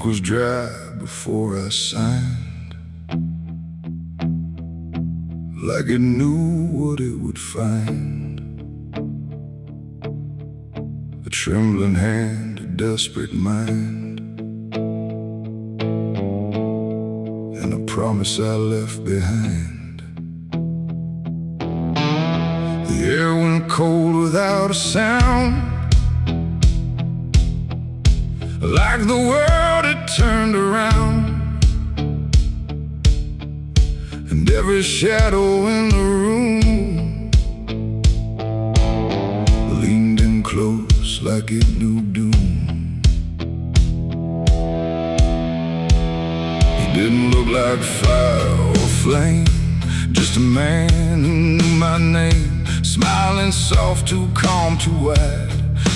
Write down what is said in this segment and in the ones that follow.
ink was dry before I signed, like it knew what it would find. A trembling hand, a desperate mind, and a promise I left behind. The air went cold without a sound, like the world had turned around, and every shadow in the room leaned in close like it knew doom. He didn't look like fire or flame, just a man who knew my name, smiling soft, too calm, too wide,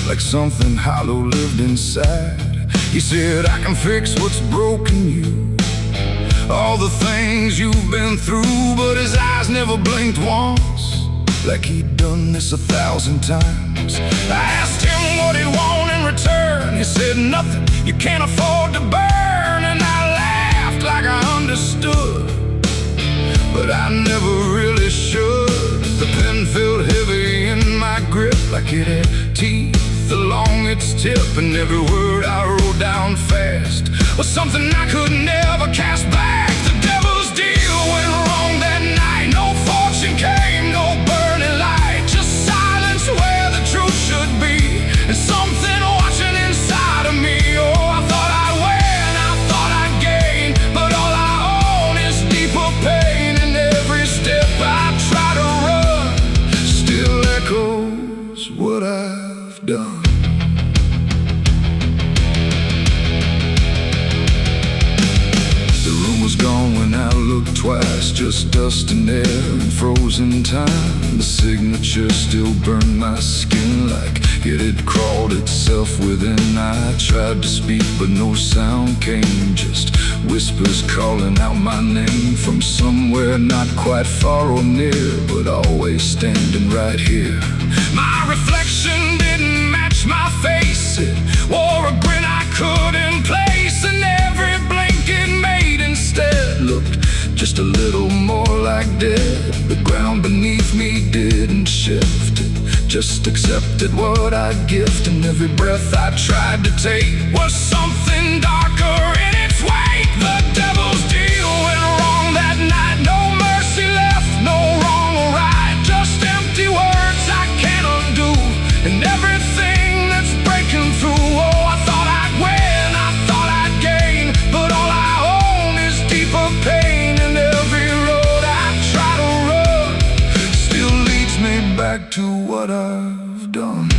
like something hollow lived inside. He said, I can fix what's broken you, all the things you've been through. But his eyes never blinked once, like he'd done this 1,000 times. I asked him what he wanted in return. He said, nothing you can't afford to burn. And I laughed like I understood, but I never really should. The pen felt heavy in my grip, like it had teeth along its tip, and every word I wrote down fast was something I could never cast back. The devil's deal went wrong that night. No fortune came, no burning light, just silence where the truth should be, and something watching inside of me. Oh, I thought I'd win, I thought I'd gain, but all I own is deeper pain. And every step I try to run still echoes what I've done. Gone when I looked twice, just dust and air and frozen time. The signature still burned my skin like it had crawled itself within. I tried to speak but no sound came, just whispers calling out my name from somewhere not quite far or near, but always standing right here. My reflection didn't match my face, it wore a grin I couldn't place, and every blink it made instead looked just a little more like dead. The ground beneath me didn't shift, it just accepted what I'd gift, and every breath I tried to take was something darker in its wake. The devil's deal went wrong that night. No mercy left, no wrong or right, just empty words I can't undo, and everything that's breaking through. Oh, I thought I'd win, I thought I'd gain, but all I own is deeper pain. And every road I try to run still leads me back to what I've done.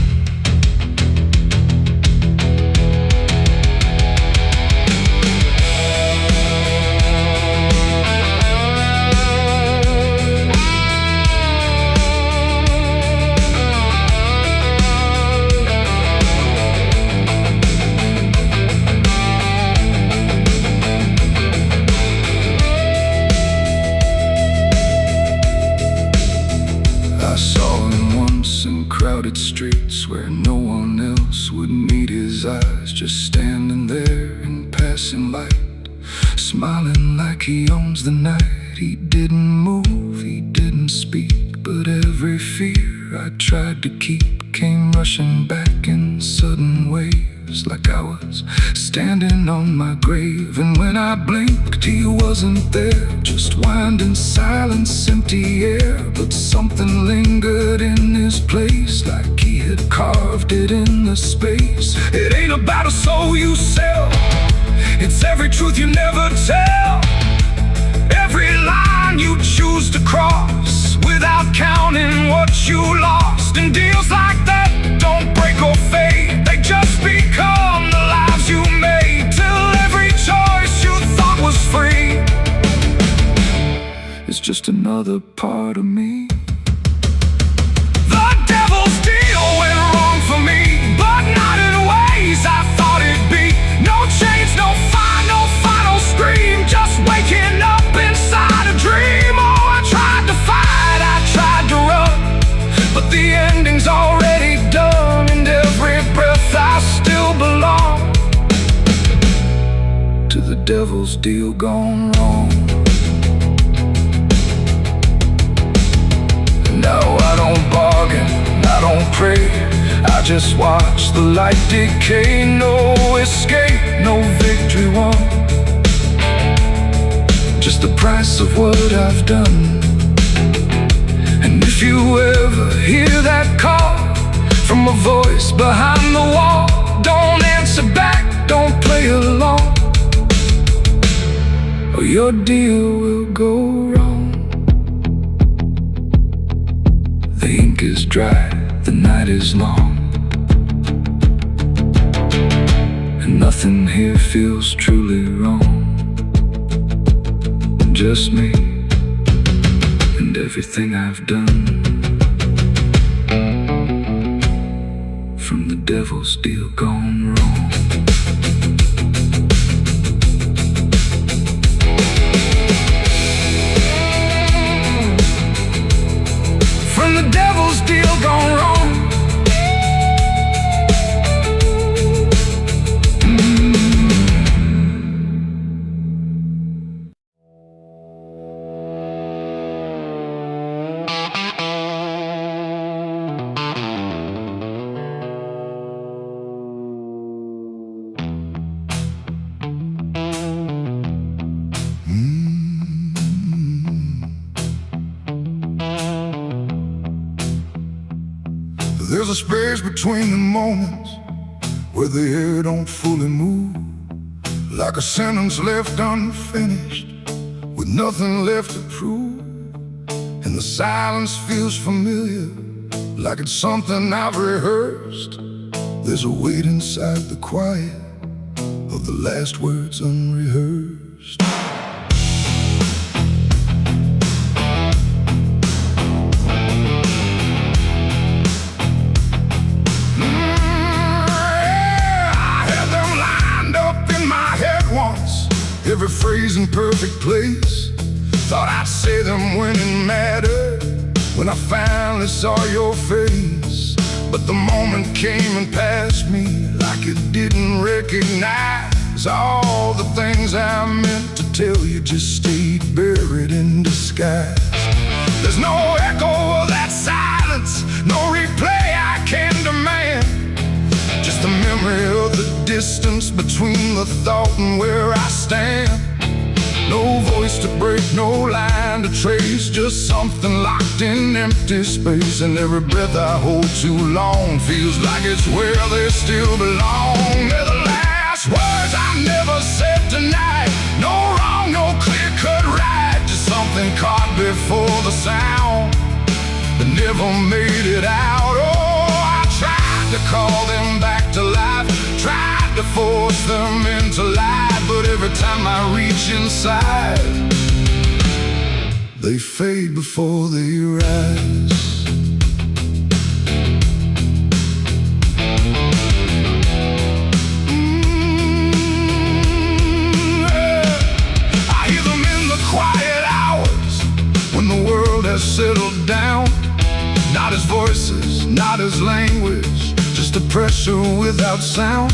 Crowded streets where no one else would meet his eyes, just standing there in passing light, smiling like he owns the night. He didn't move, he didn't speak, but every fear I tried to keep came rushing back in sudden waves, like I was standing on my grave. And when I blinked, he wasn't there, just winding silence, empty air. But something lingered in his place, like he had carved it in the space. It ain't about a soul you sell, it's every truth you never tell, every line you choose to cross without counting what you lost. And deals like that don't break or fade, they just become the lives you made, till every choice you thought was free is just another part of me. The devil's deal went wrong for me, but not in ways I thought it'd be. No chains, no fire, no final scream, just waking up inside a dream. Oh, I tried to fight, I tried to run, but the ending's already done, and every breath I still belong. devil's deal gone wrong. No, I don't bargain, I don't pray, I just watch the light decay. No escape, no victory won, just the price of what I've done. And if you ever hear that call from a voice behind the wall, don't answer back, don't play along, or your deal will go wrong. The ink is dry, the night is long, and nothing here feels truly wrong. Just me and everything I've done, from the devil's deal gone wrong. From the devil's deal gone wrong. There's a space between the moments where the air don't fully move, like a sentence left unfinished with nothing left to prove. And the silence feels familiar, like it's something I've rehearsed. There's a weight inside the quiet of the last words unrehearsed. Every phrase in perfect place, thought I'd say them when it mattered, when I finally saw your face. But the moment came and passed me like it didn't recognize all the things I meant to tell you just stayed buried in disguise. There's no echo of that silence, no replay I can demand, just the memory of the distance between the thought and where I stand. No voice to break, no line to trace, just something locked in empty space. And every breath I hold too long feels like it's where they still belong. They're the last words I never said tonight. No wrong, no clear-cut right, just something caught before the sound that never made it out. Oh, I tried to call them back to life, tried to force them into life, but every time I reach inside, they fade before they rise. I hear them in the quiet hours when the world has settled down. Not as voices, not as language, just a pressure without sound.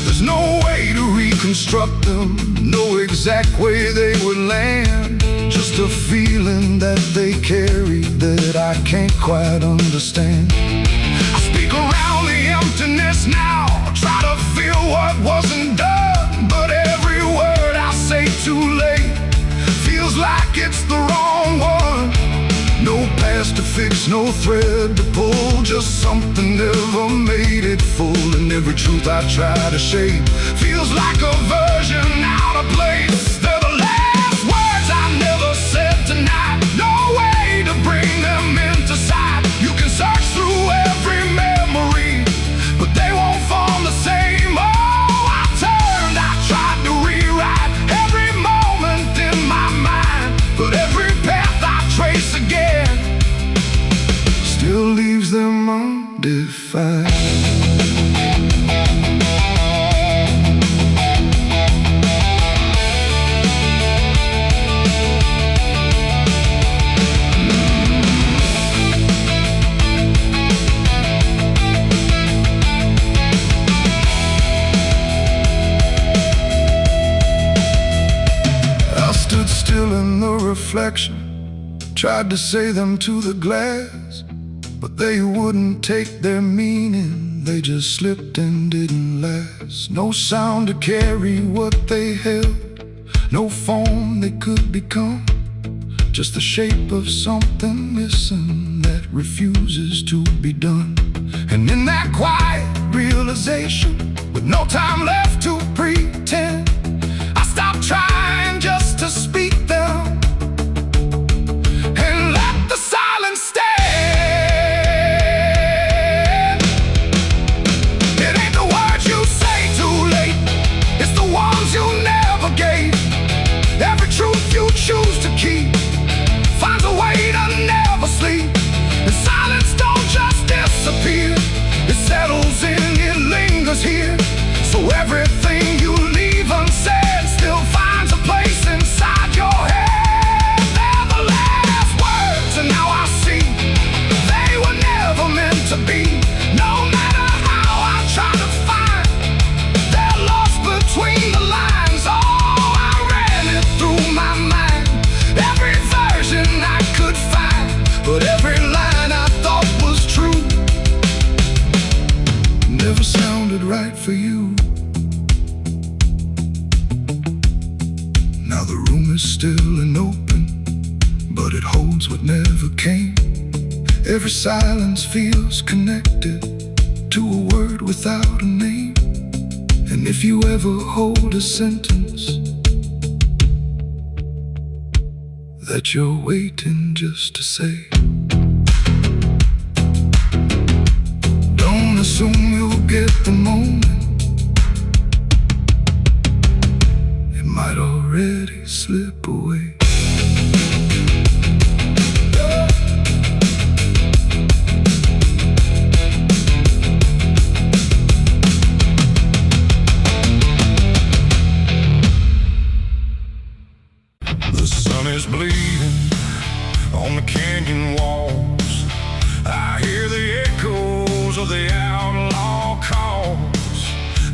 There's no way to reconstruct them, no exact way they would land, just a feeling that they carry that I can't quite understand. I speak around the emptiness now, try to feel what wasn't done, but every word I say too late feels like it's the wrong one. No past to fix, no thread to pull, just something never made it full. And every truth I try to shape feels like a version out of place. They're the last words I never said tonight, no way to bring them into sight. You can search through every memory, but they won't form the same. Oh, I turned, I tried to rewrite every moment in my mind, but every path I trace again still leaves them undefined. satisfaction. Tried to say them to the glass, but they wouldn't take their meaning. They just slipped and didn't last. No sound to carry what they held, no form they could become, just the shape of something missing that refuses to be done. And in that quiet realization, with no time left to pretend, I stopped trying just to speak them and let the silence stand. It ain't the words you say too late, it's the ones you never gave. Every truth you choose to keep finds a way to never sleep. And silence don't just disappear, it settles in, it lingers here. So everything you leave unsaid still finds a place inside your head. They're the last words, and now I see they were never meant to be. No matter how I try to find, they're lost between the lines. Oh, I ran it through my mind, every version I could find, but every line I thought was true never sounded right for you. Now the room is still and open, but it holds what never came. Every silence feels connected to a word without a name. And if you ever hold a sentence that you're waiting just to say, don't assume you'll get the moment, it might already slip away. The sun is bleeding on the canyon walls. I hear the echoes of the outlaw calls.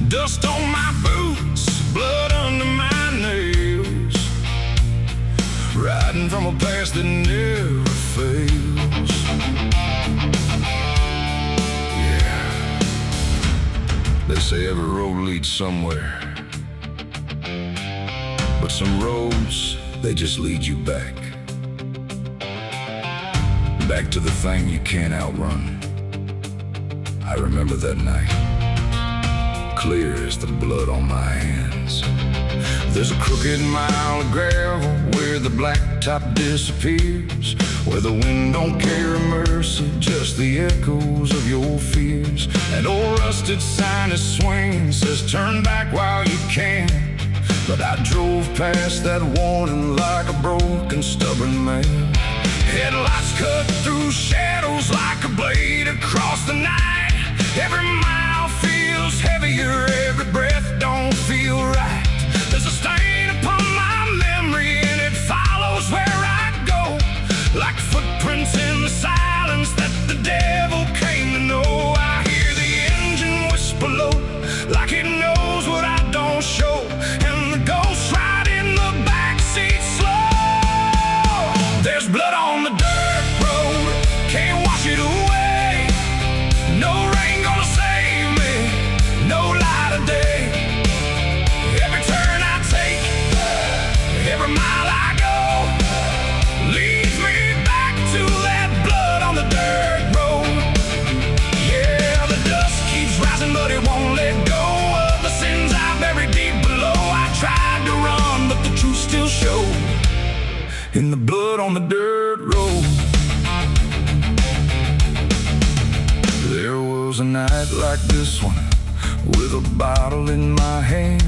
Dust on my boots, blood under my nails, riding from a past that never fails. Yeah, they say every road leads somewhere, but some roads, they just lead you back to the thing you can't outrun. I remember that night, clear as the blood on my hands. There's a crooked mile of gravel where the blacktop disappears, where the wind don't carry mercy, just the echoes of your fears. An old rusted sign is swinging, says turn back while you can. But I drove past that warning like a broken, stubborn man. Headlights cut through shadows like a blade across the night. Every mile feels heavier, every breath don't feel right. There's a stain upon my memory and it follows where I go, like footprints in the silence that the devil came to know. I hear the engine whisper low, like it knows what I don't show, and the ghost ride in the backseat slow. There's blood on the dirt road, can't wash it away. No rain gonna save me, no light of day. Every turn I take, every mile I go, leads me back to that blood on the dirt road. Yeah, the dust keeps rising, but it won't let go of the sins I buried deep below. I tried to run, but the truth still showed in the blood on the dirt road. There was a night like this one, with a bottle in my hand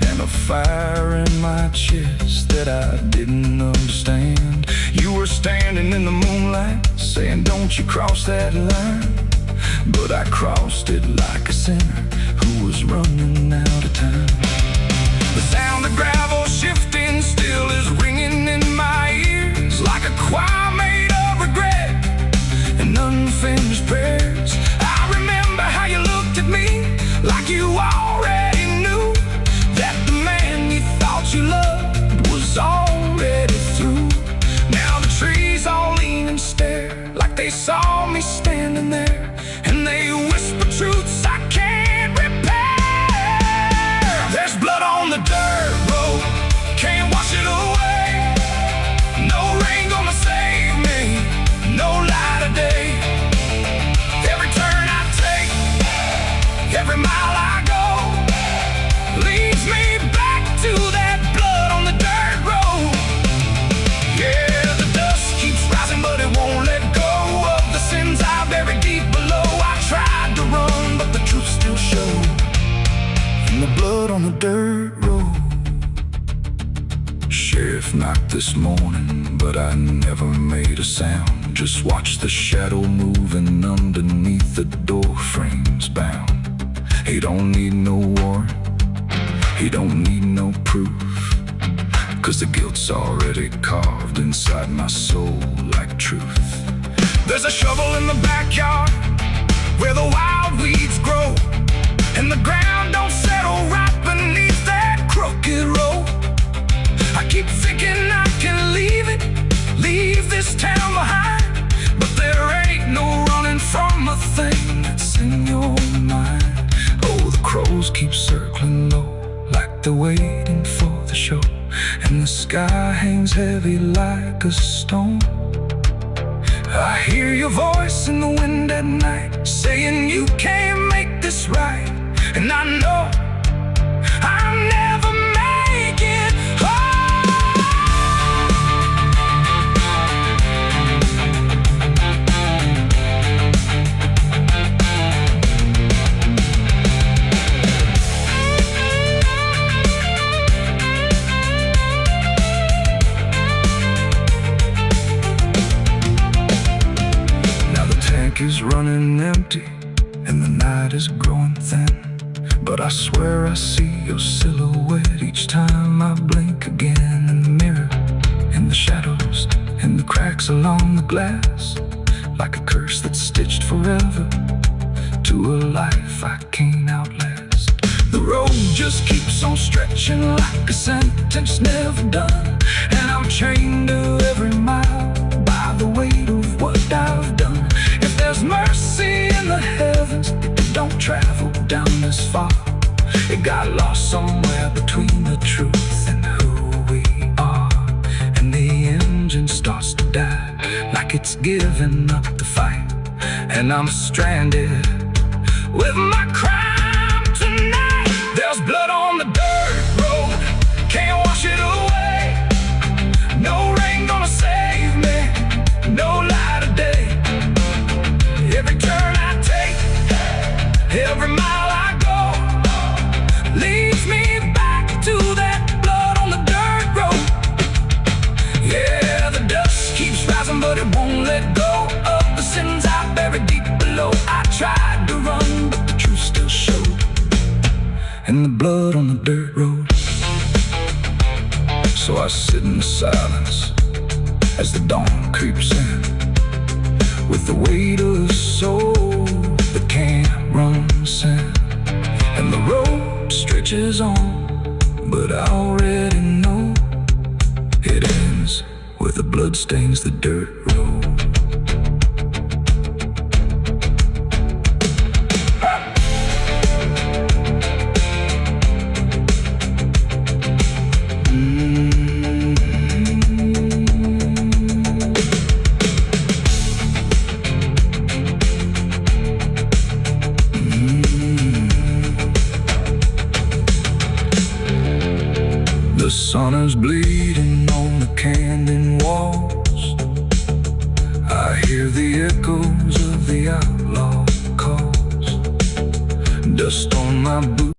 and a fire in my chest that I didn't understand. You were standing in the moonlight, saying don't you cross that line. But I crossed it like a sinner who was running out of time. The sound of gravel shifting still is ringing in my ears, like a choir made of regret and unfinished prayers. I remember how you looked at me, like you already knew that the man you thought you loved was already through. listen and stare, like they saw me standing there, and they whisper truths I can't repair. There's blood on the dirt road, can't wash it away. No rain gonna save me, no light of day. Every turn I take, every mile I go, leads me back to that blood on the dirt road. Yeah, the dust keeps rising, but it won't let go of the sins I buried deep below. I tried to run, but the truth still showed in the blood on the dirt road. Sheriff knocked this morning, but I never made a sound. Just watched the shadow moving underneath the door frames bound. He don't need no warrant, he don't need no proof, 'cause the guilt's already carved inside my soul like truth. There's a shovel in the backyard where the wild weeds grow, and the ground don't settle right beneath that crooked road. I keep thinking I can leave this town behind, but there ain't no running from a thing that's in your mind. Oh, the crows keep circling low, like they're waiting for the show, and the sky hangs heavy like a stone. I hear your voice in the wind at night, saying you can't make this right, and I know I'll never make it home. Is running empty and the night is growing thin, but I swear I see your silhouette each time I blink again. In the mirror, in the shadows, in the cracks along the glass, like a curse that's stitched forever to a life I can't outlast. The road just keeps on stretching like a sentence never done, and I'm chained to every mile by the weight of what I've done. If there's mercy in the heavens, it don't travel down this far. It got lost somewhere between the truth and who we are, and the engine starts to die, like it's giving up the fight, and I'm stranded with my crime tonight. There's blood on the dirt road, can't wash it away. No rain gonna save me, no light of day. Every turn I take, every mile I go, leads me back to that blood on the dirt road. Yeah, the dust keeps rising, but it won't let go of the sins I buried deep below. I tried to run, but the truth still showed in the blood on the dirt road. So I sit in the silence as the dawn creeps in, with the weight of a soul that can't run sin. And the road stretches on, but I already know it ends where the blood stains the dirt road. The sun is bleeding on the canyon walls. I hear the echoes of the outlaw calls. Dust on my boots.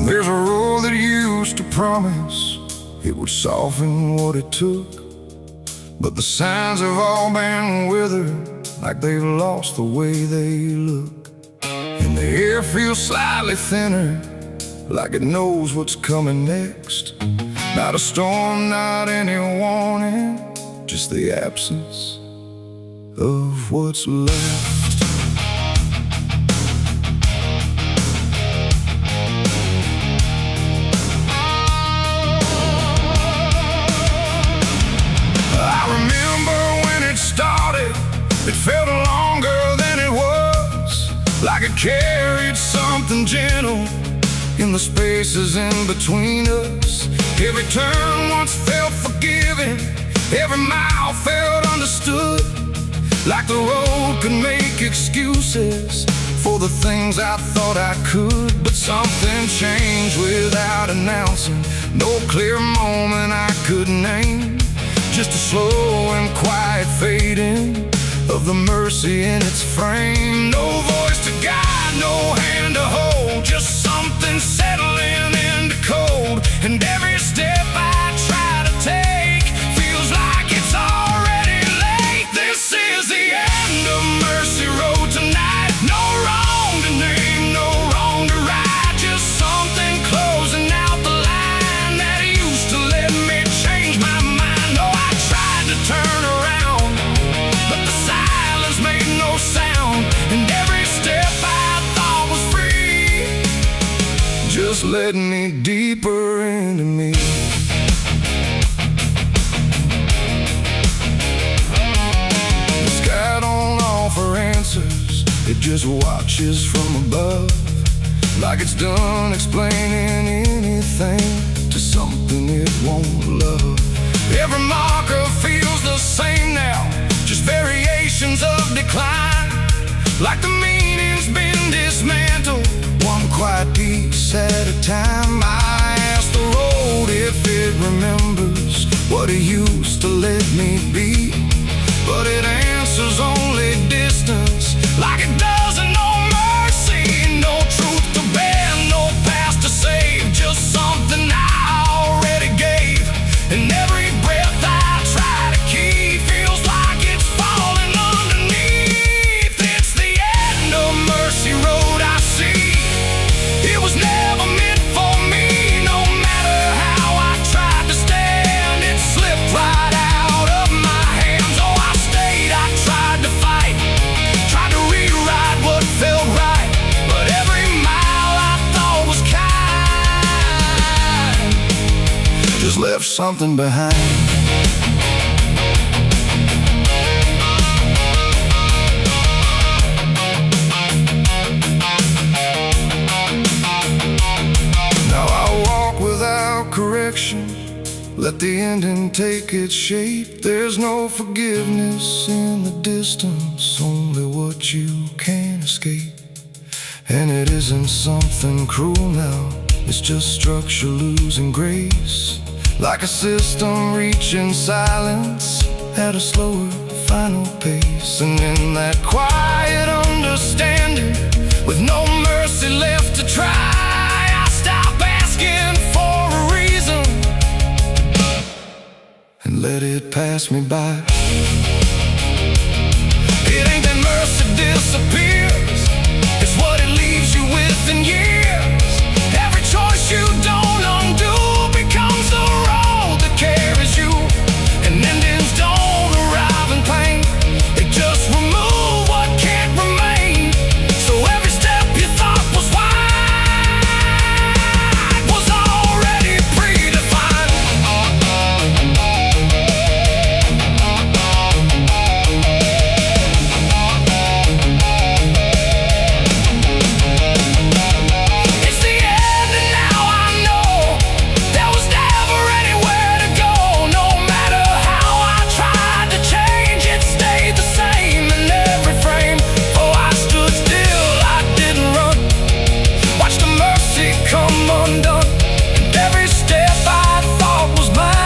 There's a road that used to promise it would soften what it took, but the signs have all been withered, like they've lost the way they look. And the air feels slightly thinner, like it knows what's coming next. Not a storm, not any warning, just the absence of what's left. I remember when it started, it felt longer than it was, like it carried something gentle in the spaces in between us. Every turn once felt forgiving, every mile felt understood, like the road could make excuses for the things I thought I could. But something changed without announcing, no clear moment I could name, just a slow and quiet fading of the mercy in its frame. No voice to guide, no hand to hold, just something settling into cold. And every step I try to take feels like it's already late. This is the end of Mercy Road tonight. No wrong to name, no wrong to right, just something closing out the line that used to let me change my mind. No, I tried to turn around, but the silence made no sound, and every step I thought was free just led me deeper into me. The sky don't offer answers, it just watches from above, like it's done explaining anything to something it won't love. Every marker feels the same now, just variations of decline, like the meaning's been dismantled, one quiet piece at a time. I ask the road if it remembers what it used to let me be, but it answers only distance, like it doesn't know mercy. No truth to bear, no past to save, just something I already gave. And every breath I try to keep feels like it's falling underneath. It's the end of Mercy Road, I see. It was never meant for me. No matter how I tried to stand, it slipped right out of my hands. Oh, I stayed, I tried to fight, tried to rewrite what felt right, but every mile I thought was kind just left something behind. Now I walk without correction, let the ending take its shape. There's no forgiveness in the distance, only what you can't escape. And it isn't something cruel now, it's just structure losing grace, like a system reaching silence at a slower final pace. And in that quiet understanding, with no mercy left to try, I stop asking for a reason and let it pass me by. It ain't that mercy disappears, it's what it leaves you with in years. Every choice you don't undo becomes the road that carries you, and endings don't arrive in pain, they just remove what can't remain. So every step you thought was wide was already predefined. It's the end, and now I know there was never anywhere to go. No matter how I tried to change, it stayed the same in every frame. Oh, I stood still, I didn't run, watched the mercy come undone, and every step I thought was mine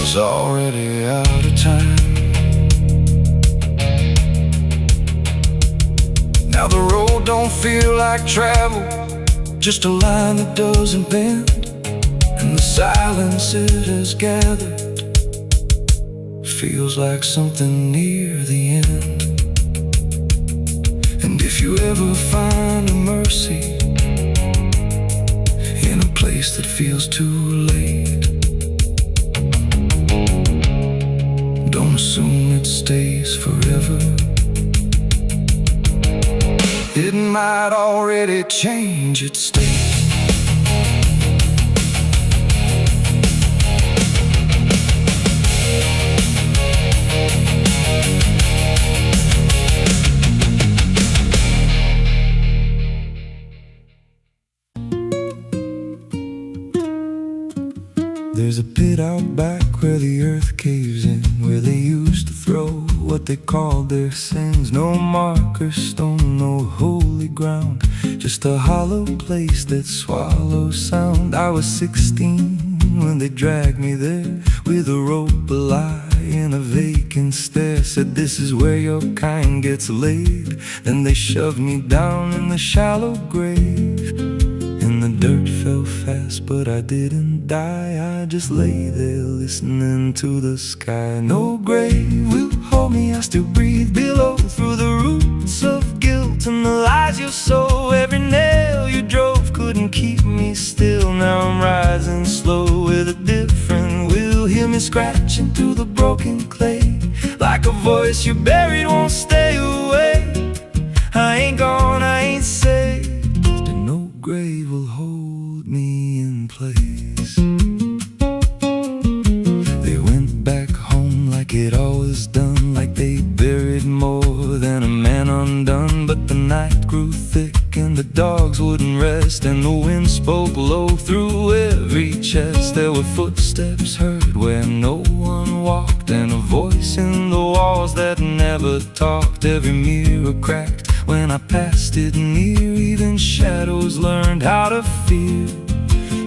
was already out of time. Now the road don't feel like travel, just a line that doesn't bend, and the silence it has gathered feels like something near the end. And if you ever find a mercy in a place that feels too late, stays forever. It might already change its state. There's a pit out back where the earth caves in, where they used to throw what they called their sins. No marker stone, no holy ground, just a hollow place that swallows sound. I was 16 when they dragged me there, with a rope, a lie, and a vacant stare. Said, this is where your kind gets laid. Then they shoved me down in the shallow grave. And the dirt fell fast, but I didn't die. I just lay there listening to the sky. No grave will hold me, I still breathe below. Through the roots of guilt and the lies you sow, every nail you drove couldn't keep me still. Now I'm rising slow with a different will. Hear me scratching through the broken clay, like a voice you buried won't stay away. I ain't gone, I ain't saved, and no grave will hold me in place. They went back home like it always done, like they buried more than a man undone. But the night grew thick and the dogs wouldn't rest, and the wind spoke low through every chest. There were footsteps heard where no one walked, and a voice in the walls that never talked. Every mirror cracked when I passed it near, even shadows learned how to fear.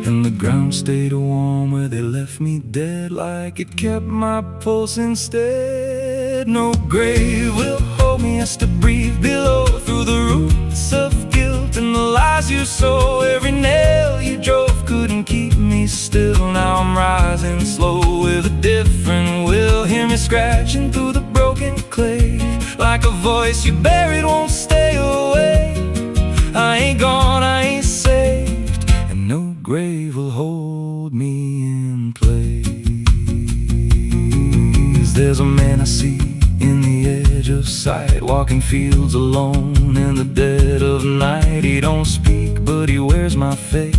And the ground stayed warm where they left me dead, like it kept my pulse instead. No grave will hold me, I still breathe below. Through the roots of guilt and the lies you sow, every nail you drove couldn't keep me still. Now I'm rising slow with a different will. Hear me scratching through the broken clay, like a voice you buried won't stay away. I ain't gone, I ain't saved, and no grave will hold me in place. There's a man I see in the edge of sight, walking fields alone in the dead of night. He don't speak, but he wears my face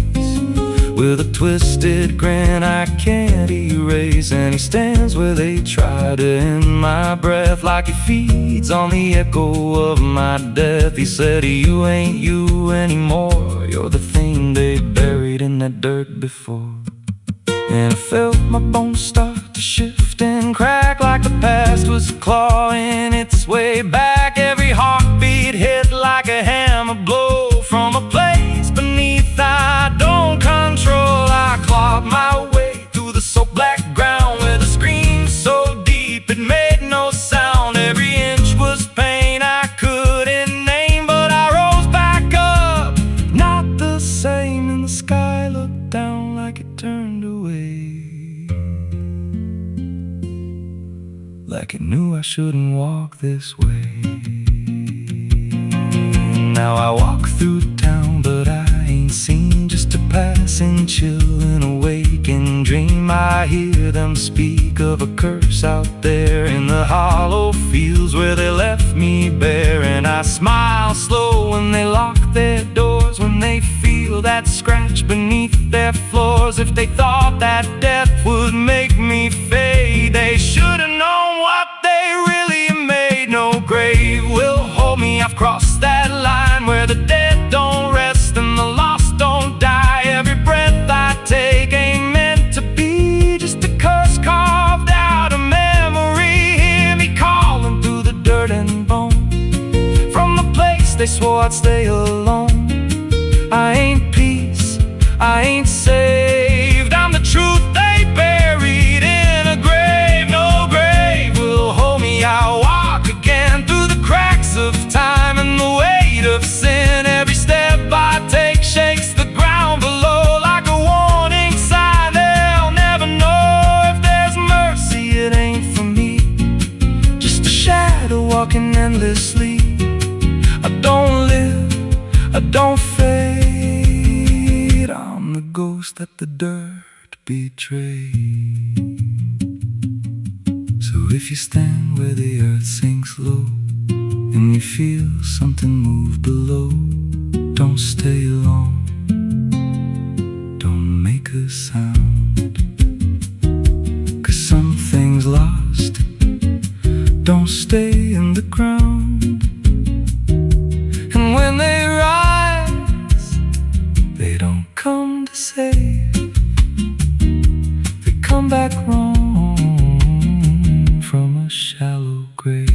with a twisted grin I can't erase. And he stands where they try to end my breath, like he feeds on the echo of my death. He said, you ain't you anymore, you're the thing they buried in that dirt before. And I felt my bones start to shift and crack, like the past was clawing its way back. Every heartbeat hit like a hammer blow from a place beneath I don't control. I clawed my way through the soap black ground with a scream so deep it made no sound. Every inch was pain I couldn't name, but I rose back up, not the same. And the sky looked down like it turned away, like it knew I shouldn't walk this way. Now I walk through town, but I ain't seen, just a passing chill and a waking dream. I hear them speak of a curse out there in the hollow fields where they left me bare. And I smile slow when they lock their doors, when they feel that scratch beneath their floors. If they thought that death would make me fade, they should've known what they really made. No grave will hold me, I've crossed that line where the dead don't rest and the lost don't die. Every breath I take ain't meant to be, just a curse carved out of memory. Hear me calling through the dirt and bone, from the place they swore I'd stay alone. I ain't peace, I ain't saved, I'm the truth they buried in a grave. No grave will hold me, I walk again through the cracks of time and the weight of sin. Every step I take shakes the ground below like a warning sign. They'll never know if there's mercy, it ain't for me, just a shadow walking endlessly. I don't live, I don't fade, I'm the ghost that the dirt betrayed. So if you stand where the earth sinks low and you feel something move below, don't stay long, don't make a sound, 'cause something's lost. Don't stay in the ground. And when they rise, they don't come to save, they come back wrong from a shallow grave.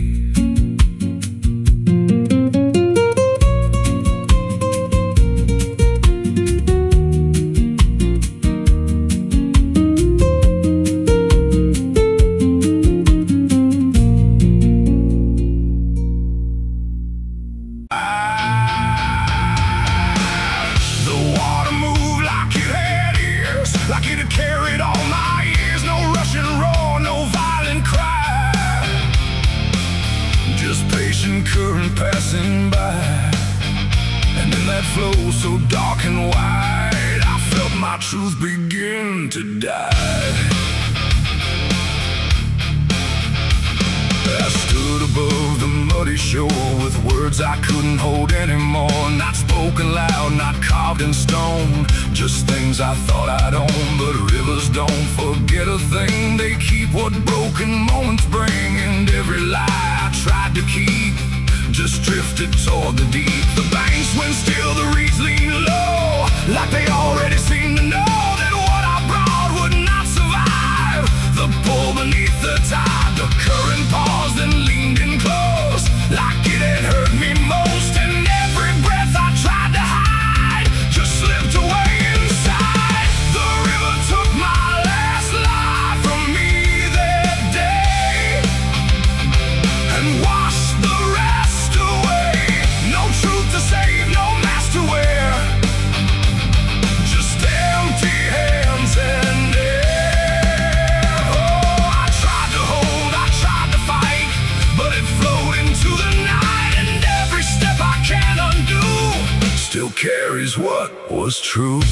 Like it had carried all my years. No rushing roar, no violent cry, just patient current passing by. And in that flow so dark and wide, I felt my truth begin to die. I stood above the muddy shore with words I couldn't hold anymore. Not spoken loud, not carved in stone, just things I thought I'd own. But rivers don't forget a thing, they keep what broken moments bring. And every lie I tried to keep just drifted toward the deep. The banks went still, the reeds leaned low, like they already seemed to know that what I brought would not survive the pull beneath the tide. The current paused and leaned in close, like it had hurt me most. And every breath I tried to hide just slipped away inside. The river took my last life from me that day and washed the rest away. No truth to save, no mask to wear, just empty hands and air. Oh, I tried to hold, I tried to fight, but it flowed into the night. And every step I can't undo still carries what was true.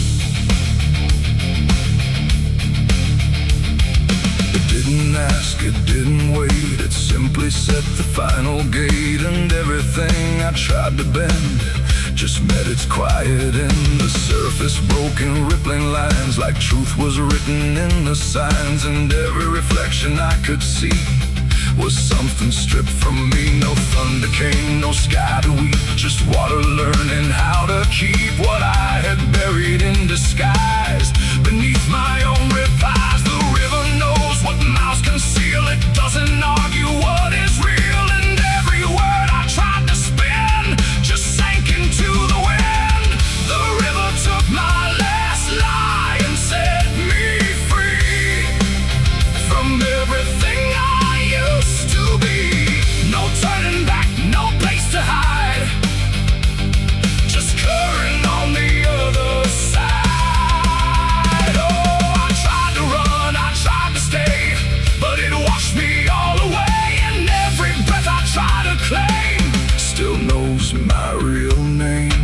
It didn't ask, it didn't wait, it simply set the final gate. And everything I tried to bend just met its quiet end. The surface broke in rippling lines, like truth was written in the signs. And every reflection I could see was something stripped from me. No thunder came, no sky to weep, just water learning how to keep what I had buried in disguise beneath my own replies. The river knows what mouths conceal, it doesn't argue what is real. And every word I tried to spin just sank into the wind. The river took my last lie and set me free from everything I used to be. No turning back, no place to hide, just current on the other side. Oh, I tried to run, I tried to stay, but it washed me all away. And every breath I try to claim still knows my real name.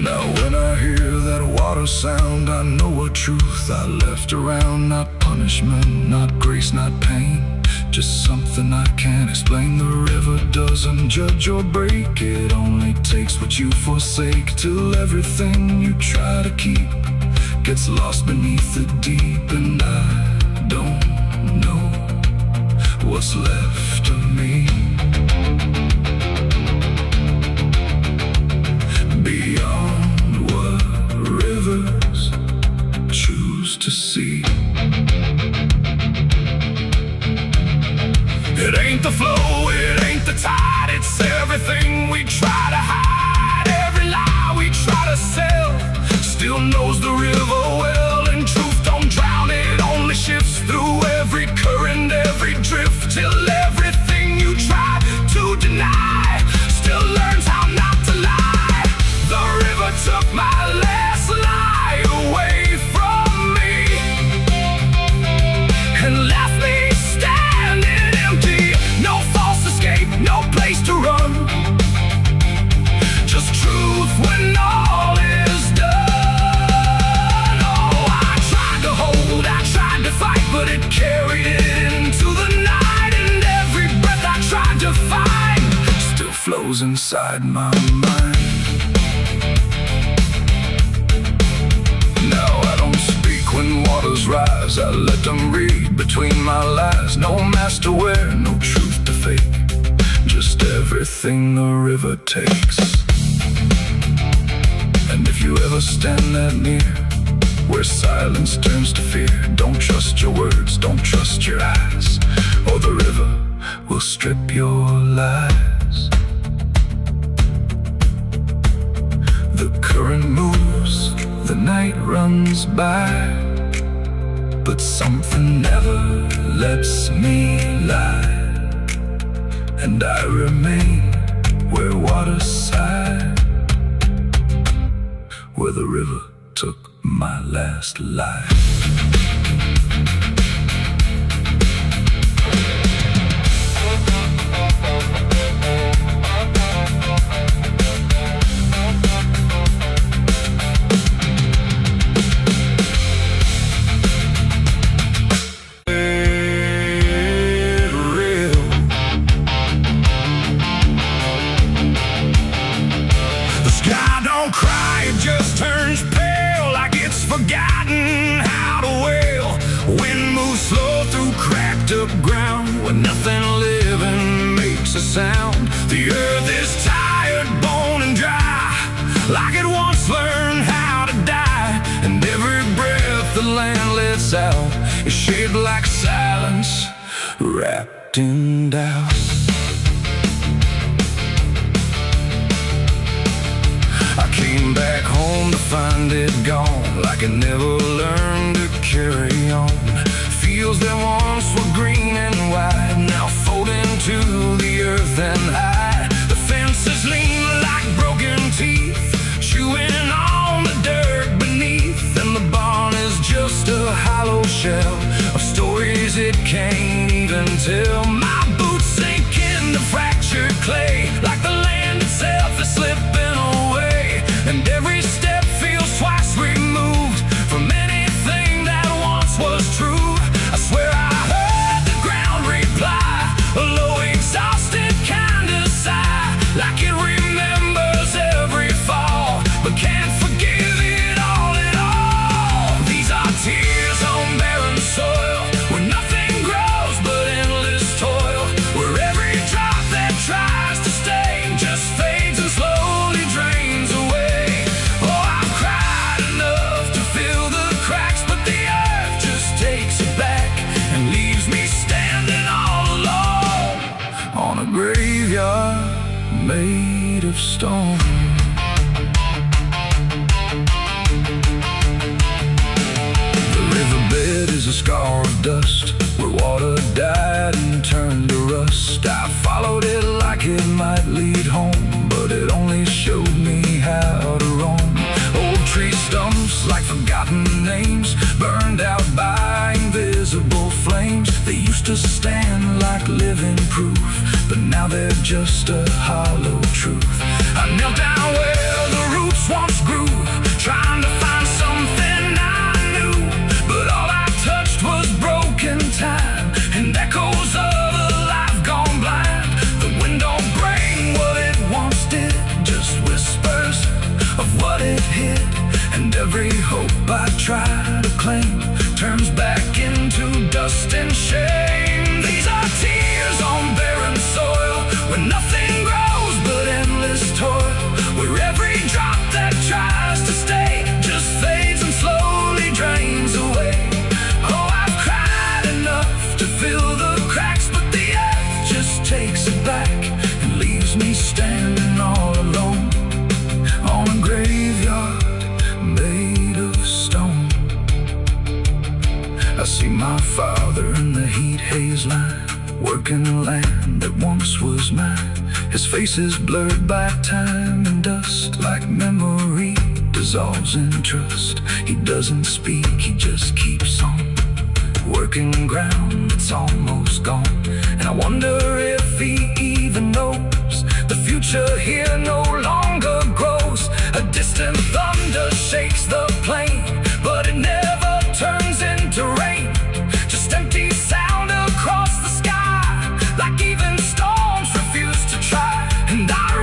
Now when I hear that water sound, I know a truth I left around. Not punishment, not grace, not pain, just something I can't explain. The river doesn't judge or break, it only takes what you forsake, till everything you try to keep gets lost beneath the deep. And I don't know what's left of me beyond what rivers choose to see. It ain't the flow, it ain't the tide, it's everything we try to hide. Every lie we try to sell still knows the river well. And truth don't drown, it only shifts through every current, every drift, till everything you try to deny still learns how not to lie. The river took my last lie away from me and left me standing empty. No false escape, no place to run, echoes inside my mind. Now I don't speak when waters rise, I let them read between my lies. No mask to wear, no truth to fake, just everything the river takes. And if you ever stand that near, where silence turns to fear, don't trust your words, don't trust your eyes, or the river will strip your lies. The current moves, the night runs by, but something never lets me lie. And I remain where water sighed, where the river took my last life. The sky don't cry, it just turns pale, like it's forgotten how to wail. Wind moves slow through cracked up ground, where nothing living makes a sound. The earth is tired, bone and dry, like it once learned how to die. And every breath the land lets out is shaped like silence, wrapped in doubt. I came back home to find it gone, like it never learned to carry on. Fields that once were green and wide, now fold into the earth and hide. The fences lean like broken teeth, chewing on the dirt beneath. And the barn is just a hollow shell of stories it can't even tell. My boots sink into fractured clay, like the land itself is slipping away. And every step feels twice removed from anything that once was true. I swear I heard the ground reply, a low exhausted kind of sigh, like it remembers every fall, but can't forgive it all at all. These are tears on barren soil, where nothing grows but endless toil, where every drop that tries to stay just fades and slowly drains away. Oh, I've cried enough to fill the cracks, but the earth just takes it back and leaves me standing all alone on a graveyard made of stone. The riverbed is a scar of dust, where water died and turned to rust. I followed it like it might lead home, but it only showed me how to roam. Old tree stumps like forgotten names, burned out by invisible flames. They used to stand like living proof, but now they're just a hollow truth. I knelt down where the roots once grew, trying to find something I knew, but all I touched was broken time and echoes of a life gone blind. The wind don't bring what it once did, just whispers of what it hid. And every hope I try to claim turns back into dust and shame. These are tears on barren soil, where nothing grows but endless toil, where every drop that tries to stay just fades and slowly drains away. Oh, I've cried enough to fill the cracks, but the earth just takes it back and leaves me standing all alone on a graveyard made of stone. I see my father in the heat haze line, working land that once was mine. His face is blurred by time and dust, like memory dissolves in trust. He doesn't speak, he just keeps on working ground that's almost gone. And I wonder if he even knows the future here no longer grows. A distant thunder shakes the plain, but it never turns into rain. Just empty sound across the sky, like even storms refuse to try. And I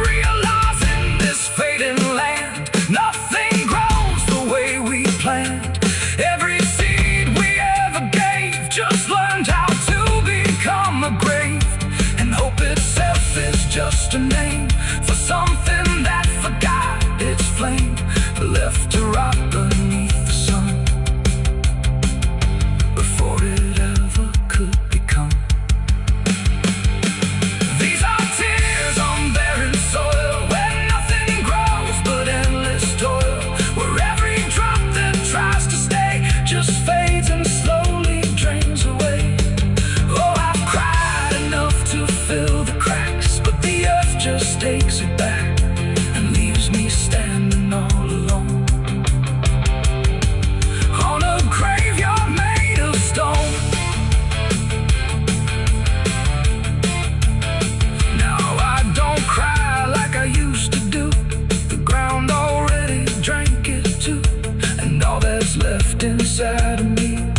me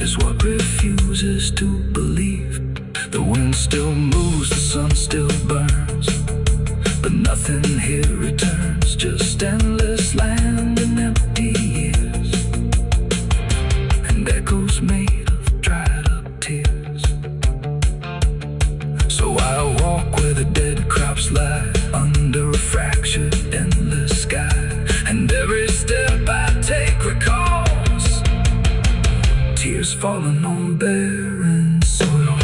is what refuses to believe. The wind still moves, the sun still burns, but nothing here returns, just endless land and empty years, and echoes made of dried up tears. So I walk where the dead crops lie, under a fractured endless sky, and every step I take recalls tears falling on barren soil.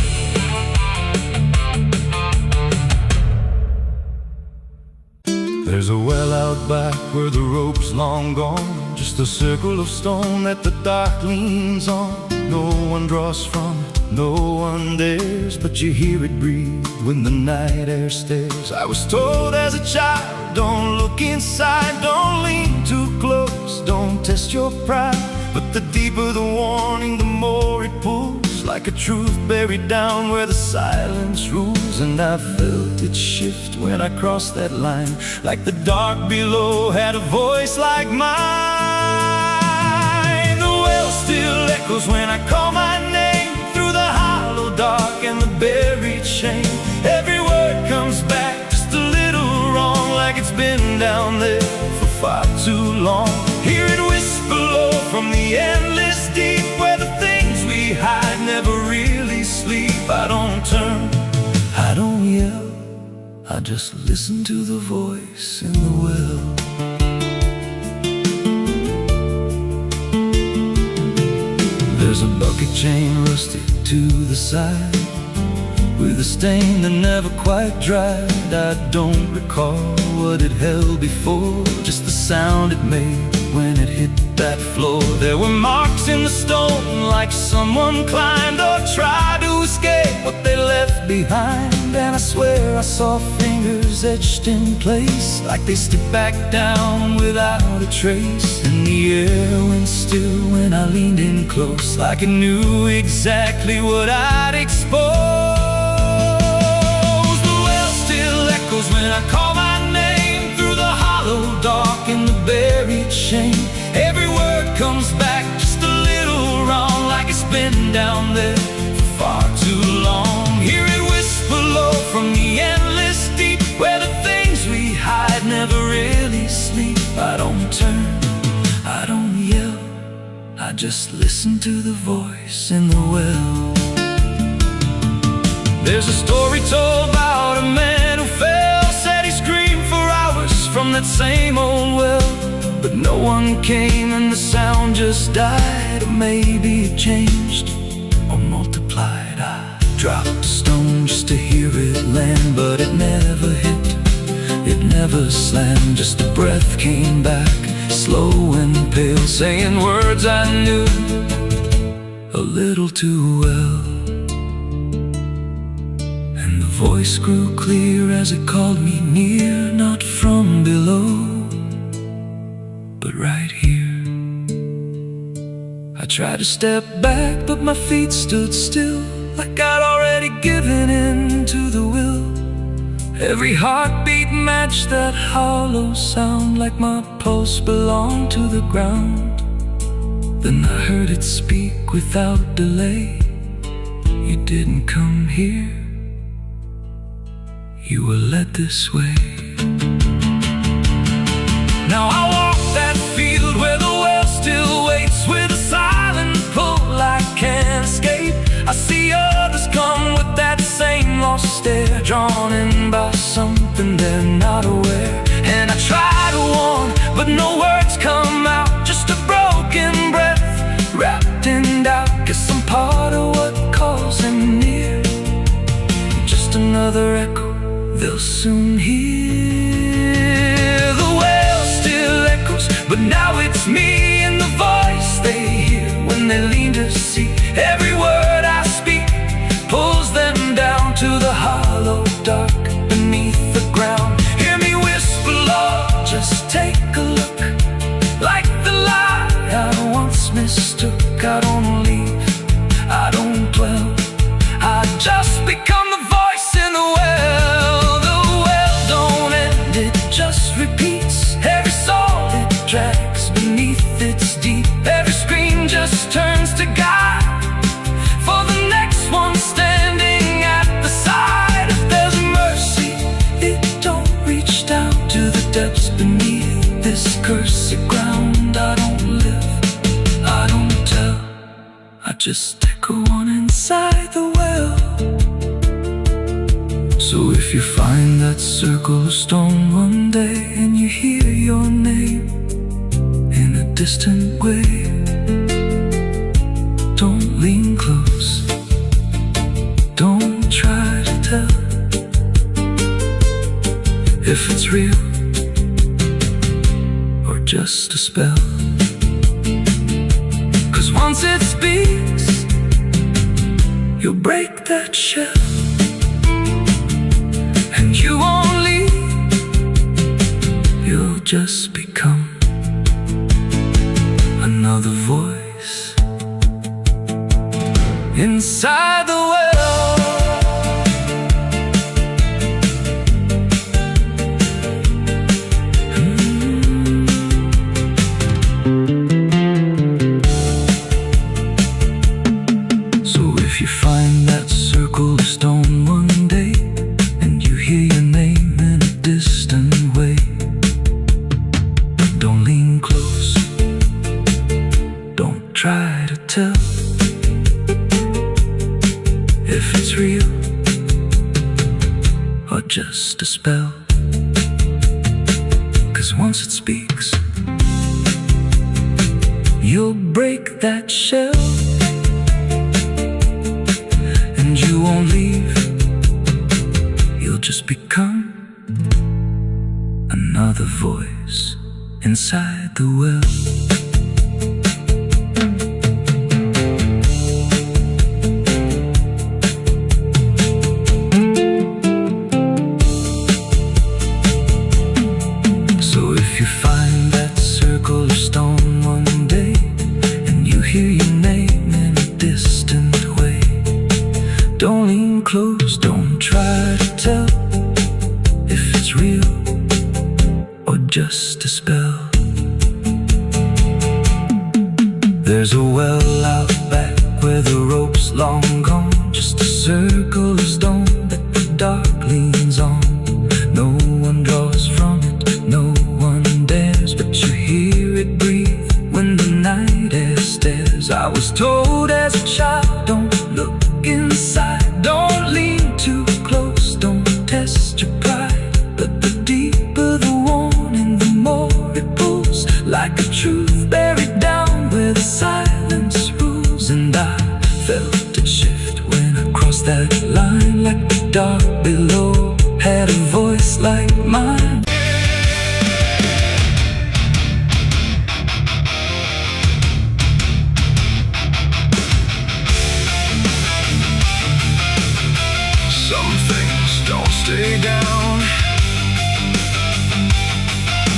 There's a well out back where the rope's long gone, just a circle of stone that the dark leans on. No one draws from it, no one dares, but you hear it breathe when the night air stares. I was told as a child, don't look inside, don't lean too close, don't test your pride. But the deeper the warning, the more it pulls, like a truth buried down where the silence rules. And I felt it shift when I crossed that line, like the dark below had a voice like mine. The well still echoes when I call my name, through the hollow dark and the buried shame. Every word comes back just a little wrong, like it's been down there for far too long. Hear it whisper low from the endless deep, where the things we hide never really sleep. I don't turn, I don't yell, I just listen to the voice in the well. There's a bucket chain rusted to the side, with a stain that never quite dried. I don't recall what it held before, just the sound it made when it hit that floor. There were marks in the stone, like someone climbed or tried to escape what they left behind. And I swear I saw fingers etched in place, like they slipped back down without a trace. And the air went still when I leaned in close, like it knew exactly what I'd exposed. The well still echoes when I call my name, through the hollow dark and the buried shame. Every word comes back just a little wrong, like it's been down there for far too long. Hear it whisper low from the endless deep, where the things we hide never really sleep. I don't turn, I don't yell, I just listen to the voice in the well. There's a story told about a man who fell, said he screamed for hours from that same old well, but no one came and the sound just died. Or maybe it changed or multiplied. I dropped a stone just to hear it land, but it never hit, it never slammed. Just a breath came back, slow and pale, saying words I knew a little too well. And the voice grew clear as it called me near, not from below, but right here. I tried to step back, but my feet stood still, like I'd already given in to the will. Every heartbeat matched that hollow sound, like my pulse belonged to the ground. Then I heard it speak without delay. You didn't come here, you were led this way. Now I walk that field where the well still waits, with a silent pull I can't escape. I see others come with that same lost stare, drawn in by something they're not aware. And I try to warn, but no words come out, just a broken breath wrapped in doubt. Guess I'm part of what calls them near, just another echo they'll soon hear. The well still echoes, but now it's me and the voice they hear when they lean to see. Every word I speak pulls them down to the hollow dark beneath the ground. Hear me whisper, Lord, just take a look, like the lie I once mistook. I don't leave, I don't dwell, I just become the voice in the well. The well don't end, it just repeats. Every soul it drags beneath its deep, every scream just turns just echo on inside the well. So if you find that circle of stone one day and you hear your name in a distant way, don't lean close, don't try to tell if it's real or just a spell. 'Cause once it speaks, you'll break that shell, and you won't leave, you'll just become another voice inside the well. If you find that circle of stone one day and you hear your name in a distant way, don't lean close, don't try to tell if it's real or just a spell. 'Cause once it speaks, you'll break that shell, and you won't leave, you'll just become another voice inside the well. So if you find that circle of stone one day and you hear your name in a distant way, don't lean close, don't try to tell if it's real or just a spell. There's a well out back where the rope's long gone, just a circle of stone that the dark leans on. No one draws from it, no one dares, but you hear it breathe when the night air stares. I was told as a child, don't look inside, don't lean too close, don't test your pride. But the deeper the warning, the more it pulls, like a truth buried down where the silence rules. And I felt it shift when I crossed that line, like the dark below had a voice like mine. Some things don't stay down,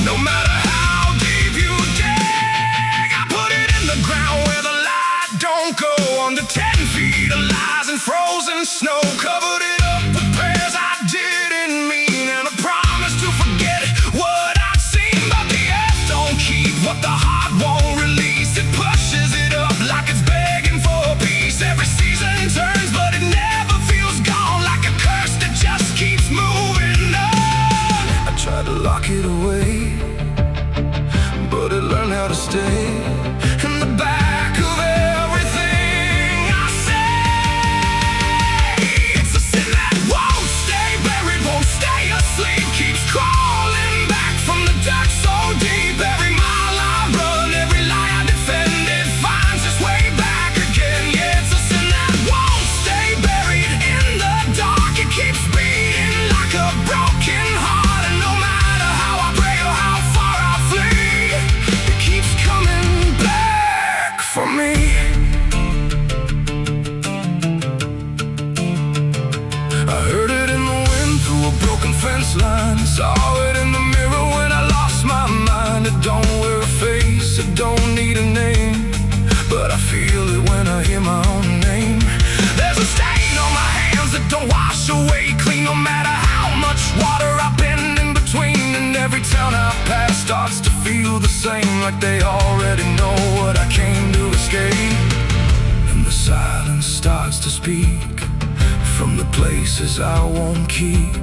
no matter how deep you dig. I put it in the ground where the light don't go, under 10 feet of lies and frozen snow. Covered it up with prayers I didn't mean, and a promise to forget what I'd seen. But the earth don't keep what the heart won't release. It pushes it up like it's begging for peace. Every season turns, but it never feels gone, like a curse that just keeps moving on. I tried to lock it away, but it learned how to stay in the back of everything I say. It's a sin that won't stay buried, won't stay asleep, keeps crawling back from the dark so deep. Every mile I run, every lie I defend, it finds its way back again. Yeah, it's a sin that won't stay buried in the dark. It keeps beating like a broken heart, and no matter how I pray or how far I flee, it keeps coming back for me. I heard it in the wind through a broken fence line, saw it in the mirror when I lost my mind. It don't wear a face, it don't need a name, but I feel it when I hear my own name. There's a stain on my hands that don't wash away clean, no matter how much water I've been in between. And every town I pass starts to feel the same, like they already know what I came to escape. And the silence starts to speak from the places I won't keep,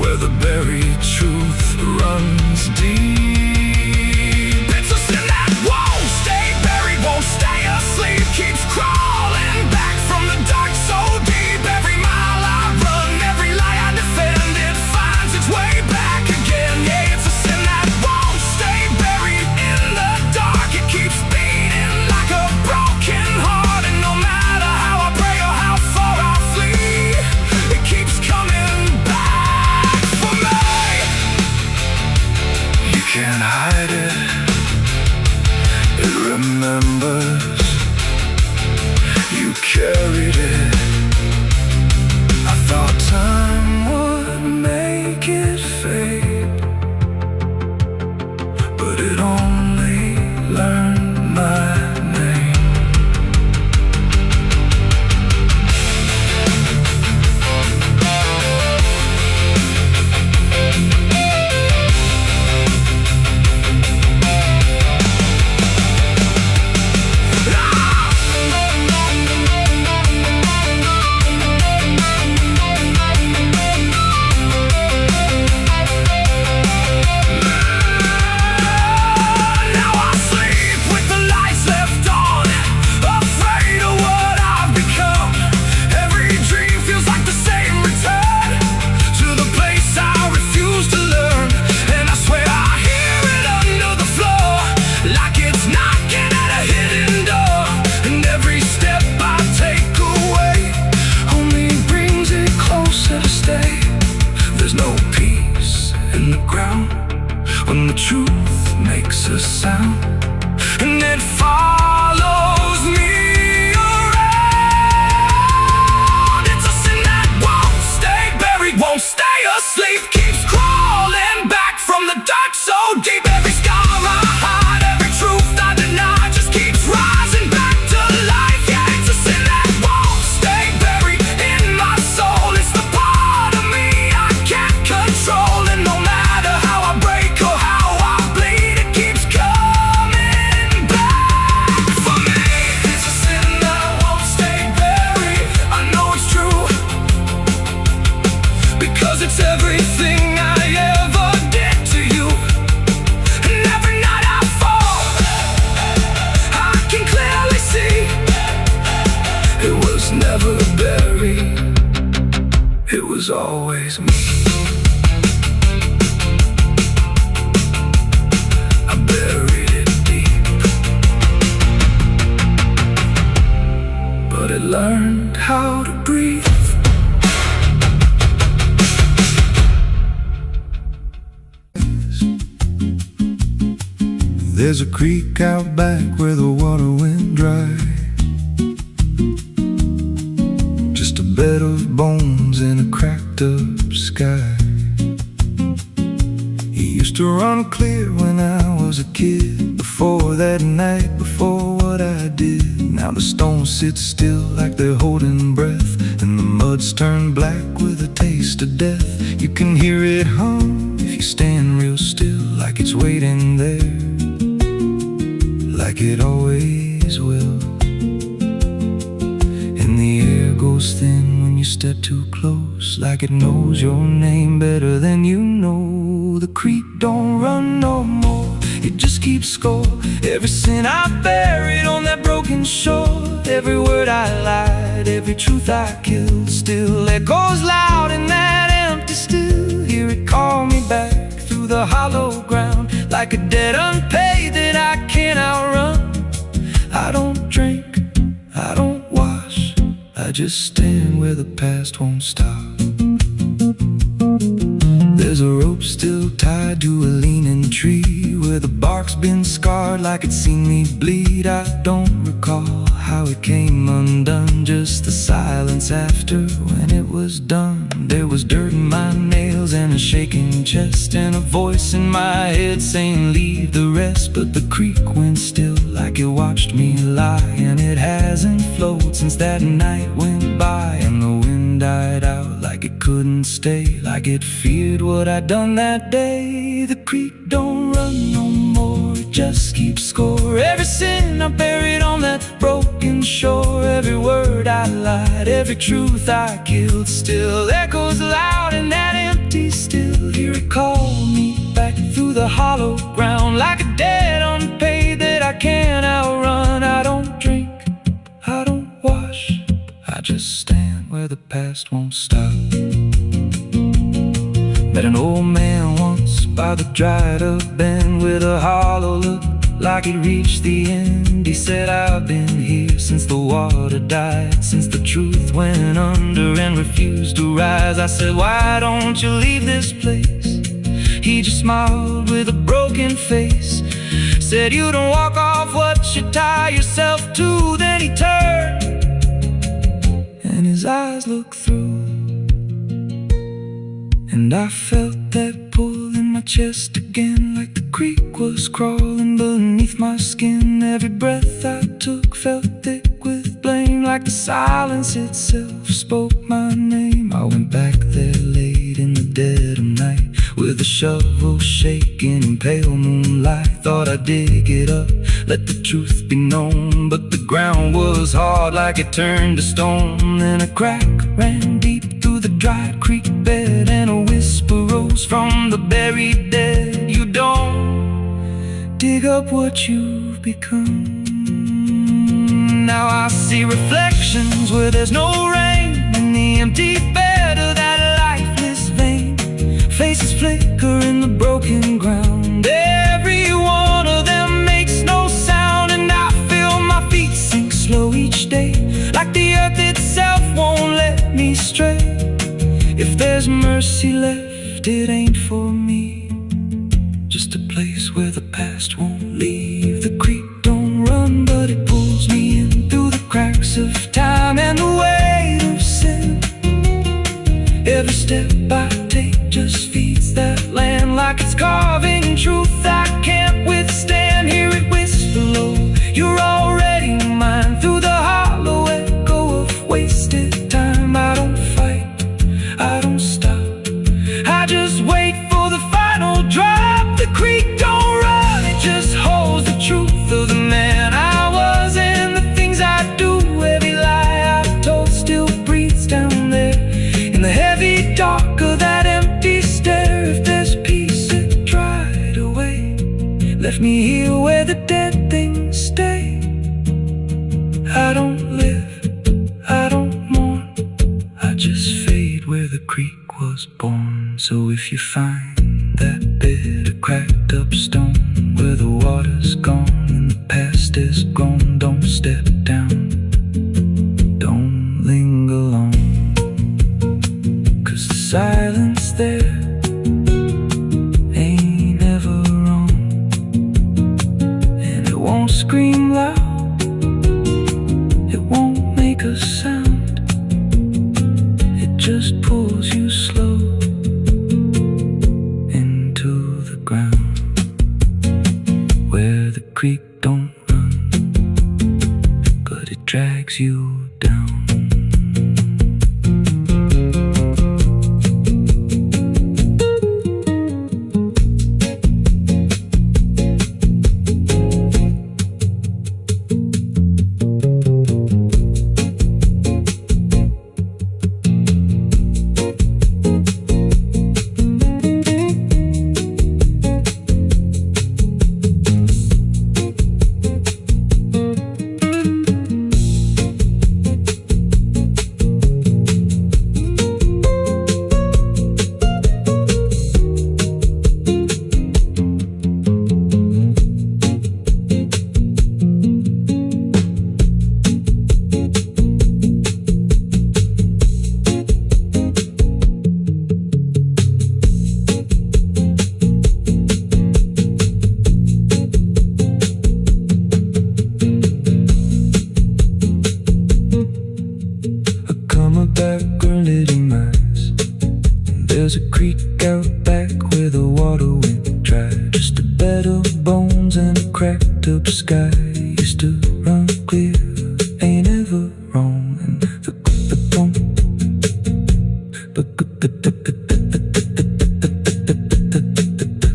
where the buried truth runs deep. It's a sin that won't stay buried, won't stay asleep, keeps crawling carried it. I thought time would make it fade, but it only learned my name. When the truth makes a sound, and it follows me around. It's a sin that won't stay buried, won't stay asleep, keeps crawling back from the dark so deep. Every scar I hide, every truth I deny, just keeps rising back to life. Yeah, it's a sin that won't stay buried in my soul. It's the part of me I can't control, and no matter how I break or how I bleed, it keeps coming back for me. It's a sin that won't stay buried. I know it's true, because it's everything I ever did to you. And every night I fall, I can clearly see it was never buried, it was always me. I buried it deep, but it learned how to breathe. There's a creek out back where the water went dry, just a bed of bones in a cracked up sky. He used to run clear when I was a kid, before that night, before what I did. Now the stones sit still like they're holding breath, and the mud's turned black with a taste of death. You can hear it hum if you stand real still, like it's waiting there, like it always will. And the air goes thin when you step too close, like it knows your name better than you know. The creek don't run no more, it just keeps score. Every sin I buried on that broken shore, every word I lied, every truth I killed, still echoes loud in that empty still. Hear it call me back through the hollow ground, like a debt unpaid that I can't outrun. I don't drink, I don't wash, I just stand where the past won't stop. There's a rope still tied to a leaning tree, where the bark's been scarred like it's seen me bleed. I don't recall how it came undone, just the silence after when it was done. There was dirt in my nails and a shaking chest, and a voice in my head saying leave the rest. But the creek went still like it watched me lie, and it hasn't flowed since that night went by. And the wind died out like it couldn't stay, like it feared what I'd done that day. The creek don't run no more, it just keeps score. Every sin I buried on that broken shore, every word I lied, every truth I killed, still echoes loud in that empty still. Hear it call me back through the hollow ground, like a debt unpaid that I can't outrun. I don't drink, I don't wash, I just stand where the past won't stop. Met an old man once by the dried up bend, with a hollow look like he'd reached the end. He said, I've been here since the water died, since the truth went under and refused to rise. I said, why don't you leave this place? He just smiled with a broken face, said, you don't walk off what you tie yourself to. Then he turned looked through, and I felt that pull in my chest again, like the creek was crawling beneath my skin. Every breath I took felt thick with blame, like the silence itself spoke my name. I went back there late in the dead of night, with a shovel shaking in pale moonlight. Thought I'd dig it up, let the truth be known, but the ground was hard like it turned to stone. Then a crack ran deep through the dried creek bed, and a whisper rose from the buried dead. You don't dig up what you've become. Now I see reflections where there's no rain, in the empty bed of that lifeless vein. Faces flicker in the broken ground, every one of them makes no sound. And I feel my feet sink slow each day, like the earth itself won't let me stray. If there's mercy left, it ain't for me, just a place where the past won't leave. The creek don't run, but it pulls me in through the cracks of time and the weight of sin. Every step I take just feeds that land, like it's carving truth I can't withstand. Hear it whisper low, you're already mine, through the hollow echo of wasted time. I don't fight, I don't stop, I just wait for the final drop. The creek don't run, it just holds the truth of the man I was and the things I do. Every lie I told still breathes down there in the heavy dark of that empty stare. If there's peace, it dried away, left me here where the dead things stay. I don't live, I don't mourn, I just fade where the creek was born. So if you find that bit of cracked up stone where the water's gone and the past is grown, don't step down, don't linger long, 'cause the silence there ain't ever wrong, and it won't scream loud, it won't make a sound, it just pulls you slow into the ground, where the creek don't run, but it drags you down. There's a creek out back where the water went dry, just a bed of bones and a cracked up sky. Used to run clear, ain't ever wrong, and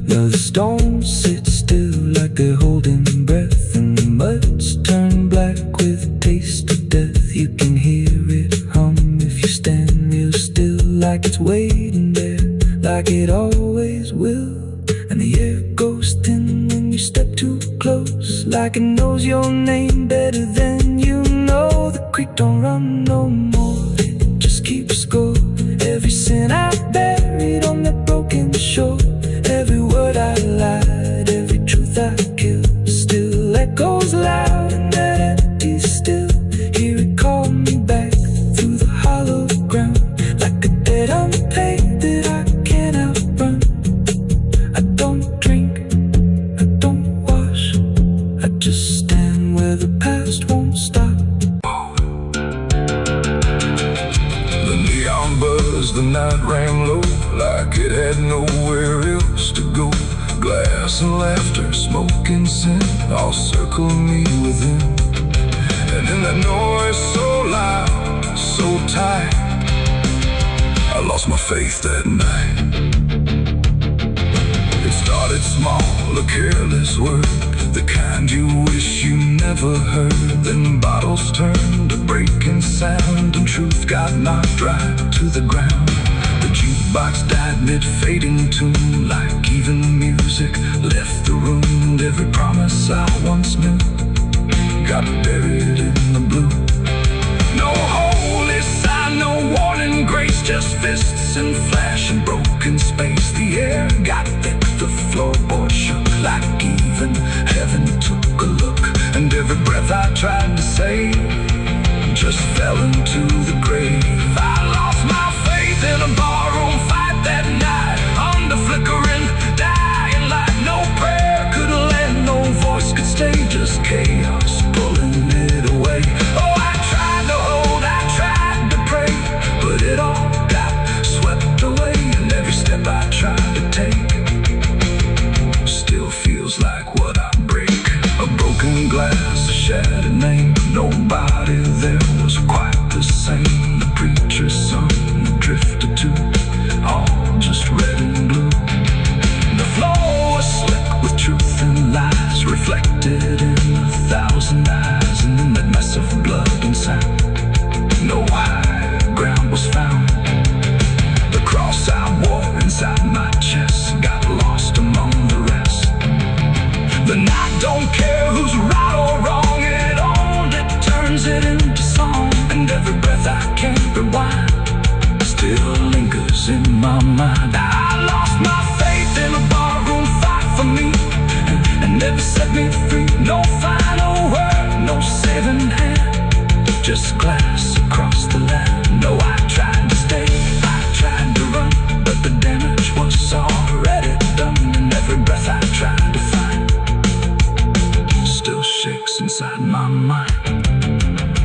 now the stones sit still like they're holding breath, and the mud's turned black with taste of death. You can hear it hum if you stand real still, like it's waiting there, like it always will. And the air goes thin when you step too close, like it knows your name better than you know. The creek don't run no more, it just keeps score. Every sin I buried on that broken shore, every word I lied, every truth I killed, still echoes loud in that empty still. Hear it call me back through the hollow ground, like a debt unpaid that I can't outrun. I don't drink, I don't wash, I just stand where the past won't stop. The as the night ran low, like it had nowhere else to go. Glass and laughter, smoke and sin all circled me within. And in that noise so loud, so tight, I lost my faith that night. It started small, a careless word, the kind you wish you never heard. Then bottles turned to breaking sound, and truth got knocked right to the ground. The jukebox died mid-fading tune, like even music left the room. And every promise I once knew got buried in the blue. No holy sign, no warning grace, just fists and flash and broken space. The air got thick, the floorboard shook, like even heaven took a look. And every breath I tried to save just fell into the grave. I lost my faith in a barroom fight that night, under flickering, dying light. No prayer could land, no voice could stay, just chaos pulling it away. Oh, I tried to hold, I tried to pray, but it all got swept away. And every step I tried to take still feels like what I break. A broken glass, a shattered name, nobody there was quite the same. The preacher's son, the drifter too, all just red and blue. The floor was slick with truth and lies, reflected in 1,000 eyes. And in that mess of blood and sound, no high ground was found. The cross I wore inside my chest got lost among the rest. The night don't care who's right or wrong, it only turns it into song. And every breath I can't rewind still lingers in my mind. I lost my faith in a barroom fight for me, and never set me free. No final word, no saving hand, just glass across the land. No, I tried to stay, I tried to run, but the damage was already done. And every breath I tried to find still shakes inside my mind.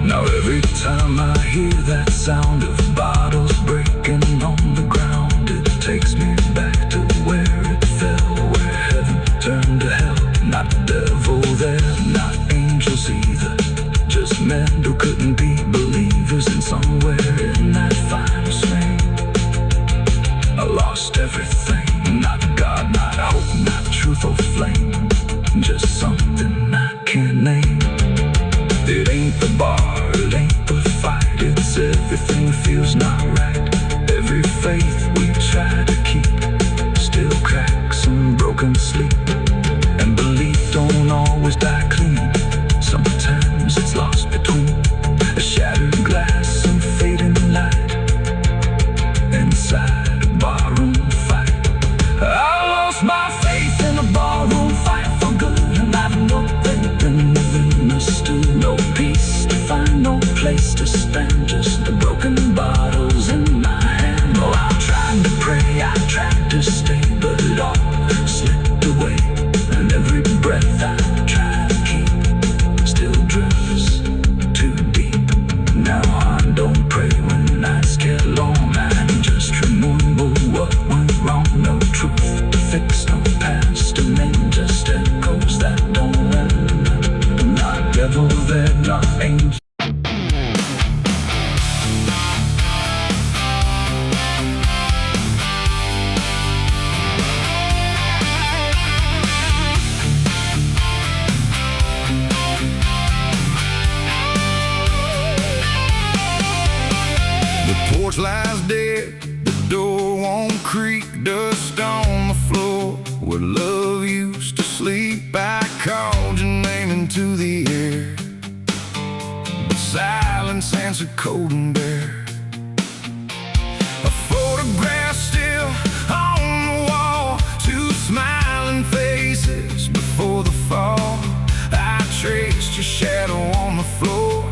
Now every time I hear that sound of bottles breaking on the ground, it takes me back to where it fell, where heaven turned to hell. Not devil there, not angels either, just men who couldn't be believers. And somewhere in that final swing, I lost everything. Not God, not hope, not truth or flame, just something I can't name. It ain't the bar, it ain't the fight, it's everything feels not right. Every faith we try to keep still cracks and broken sleep. And belief don't always die clean, sometimes it's lost between a shattered glass and fading light inside a barroom fight. I lost my faith in a barroom fight for good, and I've nothing understood. No peace to find, no place to stand, just the broken bottles in my hand. Oh, I tried to pray, I tried to stay, but it all slipped away. And every breath I try to keep still drifts too deep. Now I don't pray when nights get long, I just remember what went wrong. No truth to fix, no past to mend, just echoes that don't end. Not devil there, not angel. Porch lies dead, the door won't creak, dust on the floor where love used to sleep. I called your name into the air, but silence answered cold and bare. A photograph still on the wall, two smiling faces before the fall. I traced your shadow on the floor,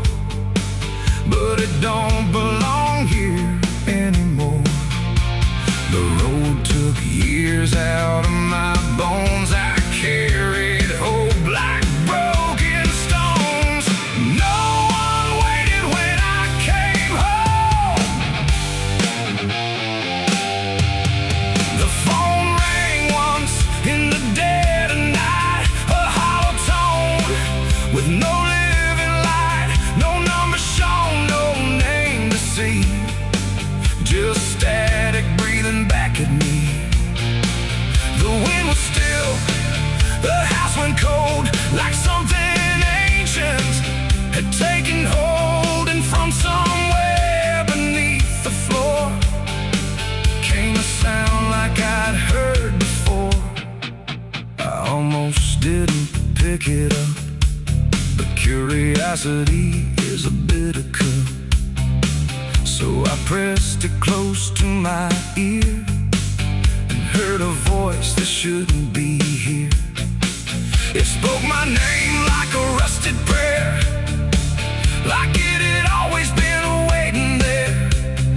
but it don't belong here anymore. The road took years out of my bones. I carried hope like broken stones. No one waited when I came home. pressed it close to my ear and heard a voice that shouldn't be here. It spoke my name like a rusted prayer, like it had always been waiting there.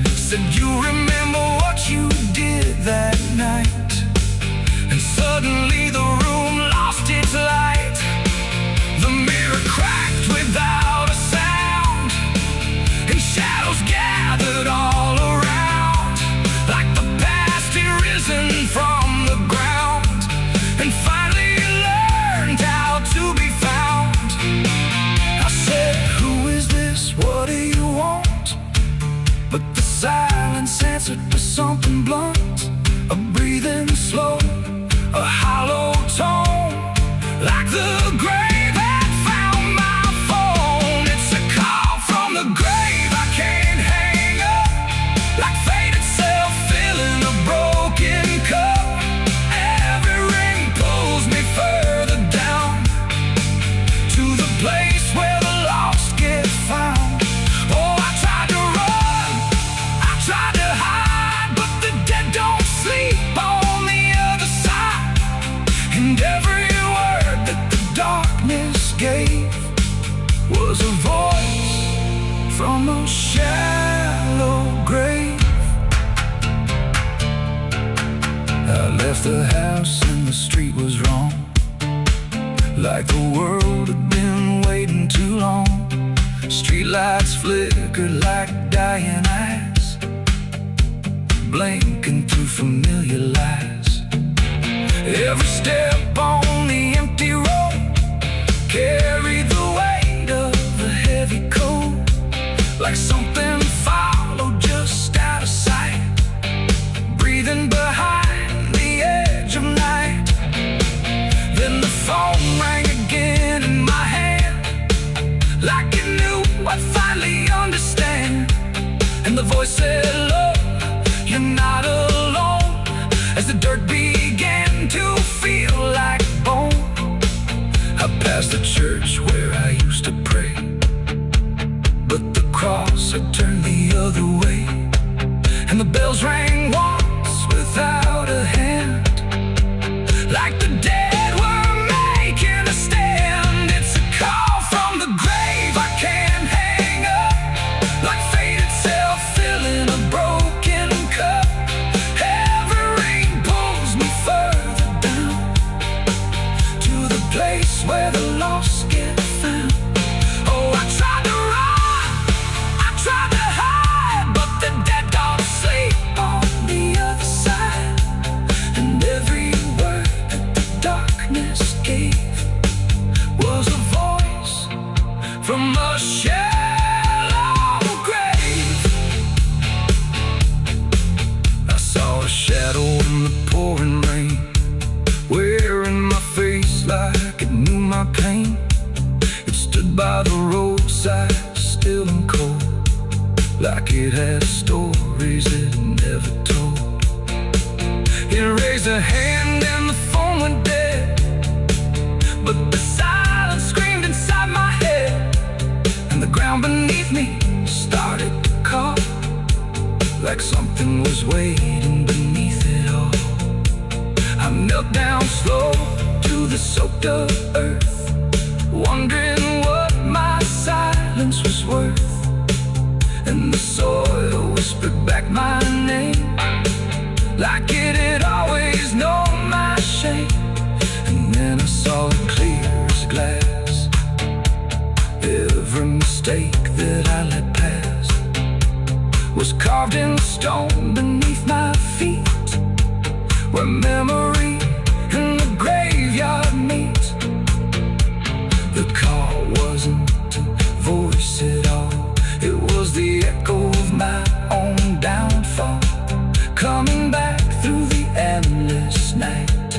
Said, you remember what you did that night? And suddenly the room lost its light. The mirror cracked without a sound, and shadows gathered all around, like the past had risen from the ground and finally learned how to be found. I said, who is this? What do you want? But the silence answered with something blunt, a breathing slow, a hollow tone, like the grave had found my phone. It's a call from the grave I can't hang up, like fate itself filling a broken cup. Every ring pulls me further down to the place where the lost get found. Oh, I tried to run, I tried to hide, but the dead don't sleep on the other side. And every word that the darkness gave was a voice from a shallow grave. I left the house and the street was wrong, like the world had been waiting too long. Streetlights flickered like dying eyes, blinking through familiar lies. Every step on the empty road carried the weight of a heavy coat, like something followed just out of sight, breathing behind the edge of night. Then the phone rang again in my hand, like it knew I'd finally understand. And the voice said, look, you're not alone, as the dirt began to feel like bone. I passed the church where I used to pray, but the cross had turned the other way. And the bells rang once without a hand, like the dead were making a stand. It's a call from the grave I can't hang up, like fate itself filling a broken cup. Every ring pulls me further down to the place where the lost get found. Oh, I tried to run, I tried to hide, but the dead don't sleep on the other side. And every word that the darkness gave was a voice from a shallow grave. I saw a shadow in the pouring rain, wearing my face like it knew my pain. It stood by the roadside, still and cold, like it had stories it never told. It raised a hand and the phone went dead, but the silence screamed inside my head, and the ground beneath me started to call, like something was waiting beneath it all. I knelt down slow to the soaked up earth, wondering what my silence was worth. And the soil whispered back my name, like it had always known my shame. And then I saw it clear as glass, every mistake that I let pass was carved in stone beneath my feet, where memory and the graveyard meet. The call wasn't a voice at all, it was the echo of my own downfall, coming back through the endless night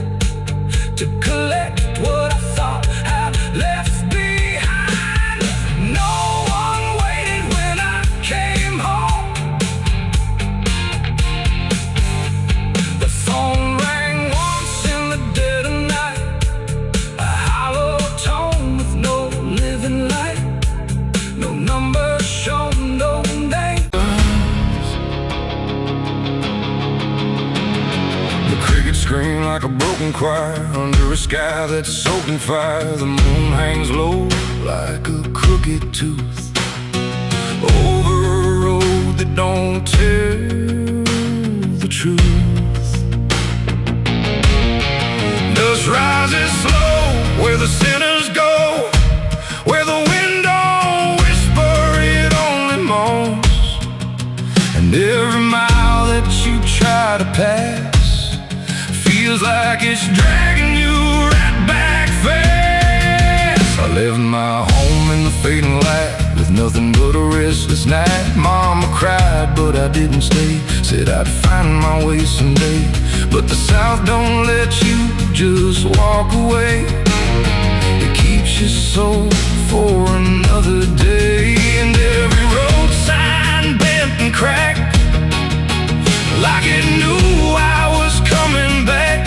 to collect what I thought I'd left behind. No one waited when I came home. The phone rang once like a broken choir under a sky that's soaked in fire. The moon hangs low like a crooked tooth over a road that don't tell the truth. Dust rises slow where the sinners go, where the wind don't whisper, it only moans. And every mile that you try to pass feels like it's dragging you right back fast. I left my home in the fading light with nothing but a restless night. Mama cried, but I didn't stay. Said I'd find my way someday. But the South don't let you just walk away. It keeps your soul for another day. And every road sign bent and cracked, like it knew I was coming back.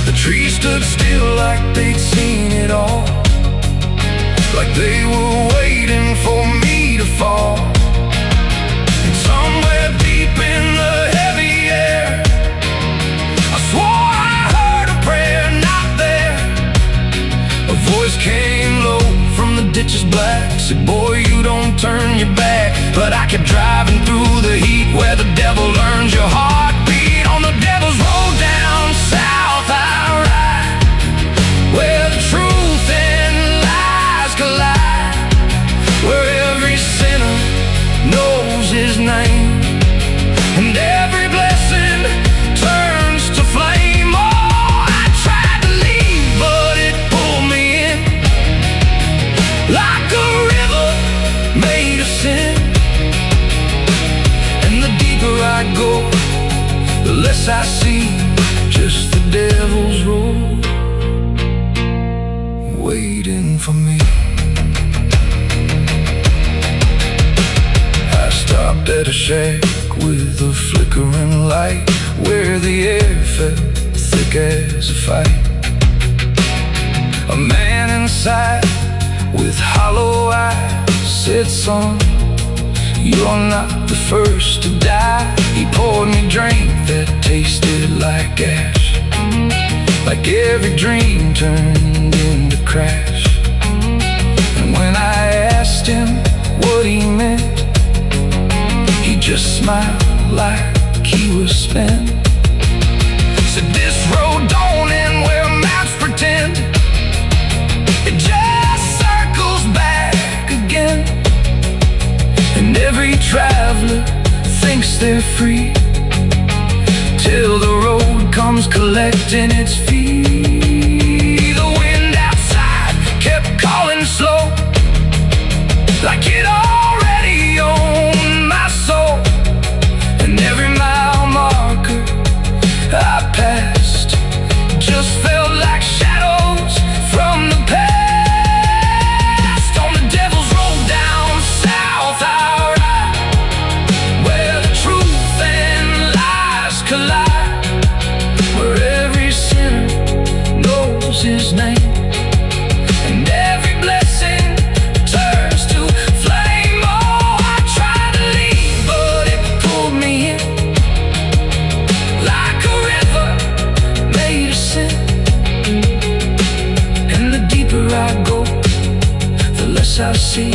The trees stood still like they'd seen it all, like they were waiting for me to fall. And somewhere deep in the heavy air, I swore I heard a prayer not there. A voice came low from the ditches black, said, boy, you don't turn your back. But I kept driving through the heat where the devil learns your heartbeat. On the devil's road down south I ride, where the truth and lies collide, where every sinner knows his name, and every blessing turns to flame. Oh, I tried to leave, but it pulled me in, like a river made of sin. And the deeper I go, the less I see, just the devil's road waiting for me. I stopped at a shack with a flickering light, where the air felt thick as a fight. A man inside with hollow eyes said, son, you're not the first to die. He poured me a drink that tasted like ash, like every dream turned into crash. And when I asked him what he meant, he just smiled like he was spent. Said, this road don't end where maps pretend, it just circles back again. And every traveler thinks they're free, till the road comes collecting its fee. The wind outside kept calling slow, like it already owned my soul. And every mile marker I passed just felt like shadows from the past. On the devil's road down south I ride, where the truth and lies collide, where every sinner knows his name, and every blessing turns to flame. Oh, I tried to leave, but it pulled me in, like a river made of sin. And the deeper I go, the less I see,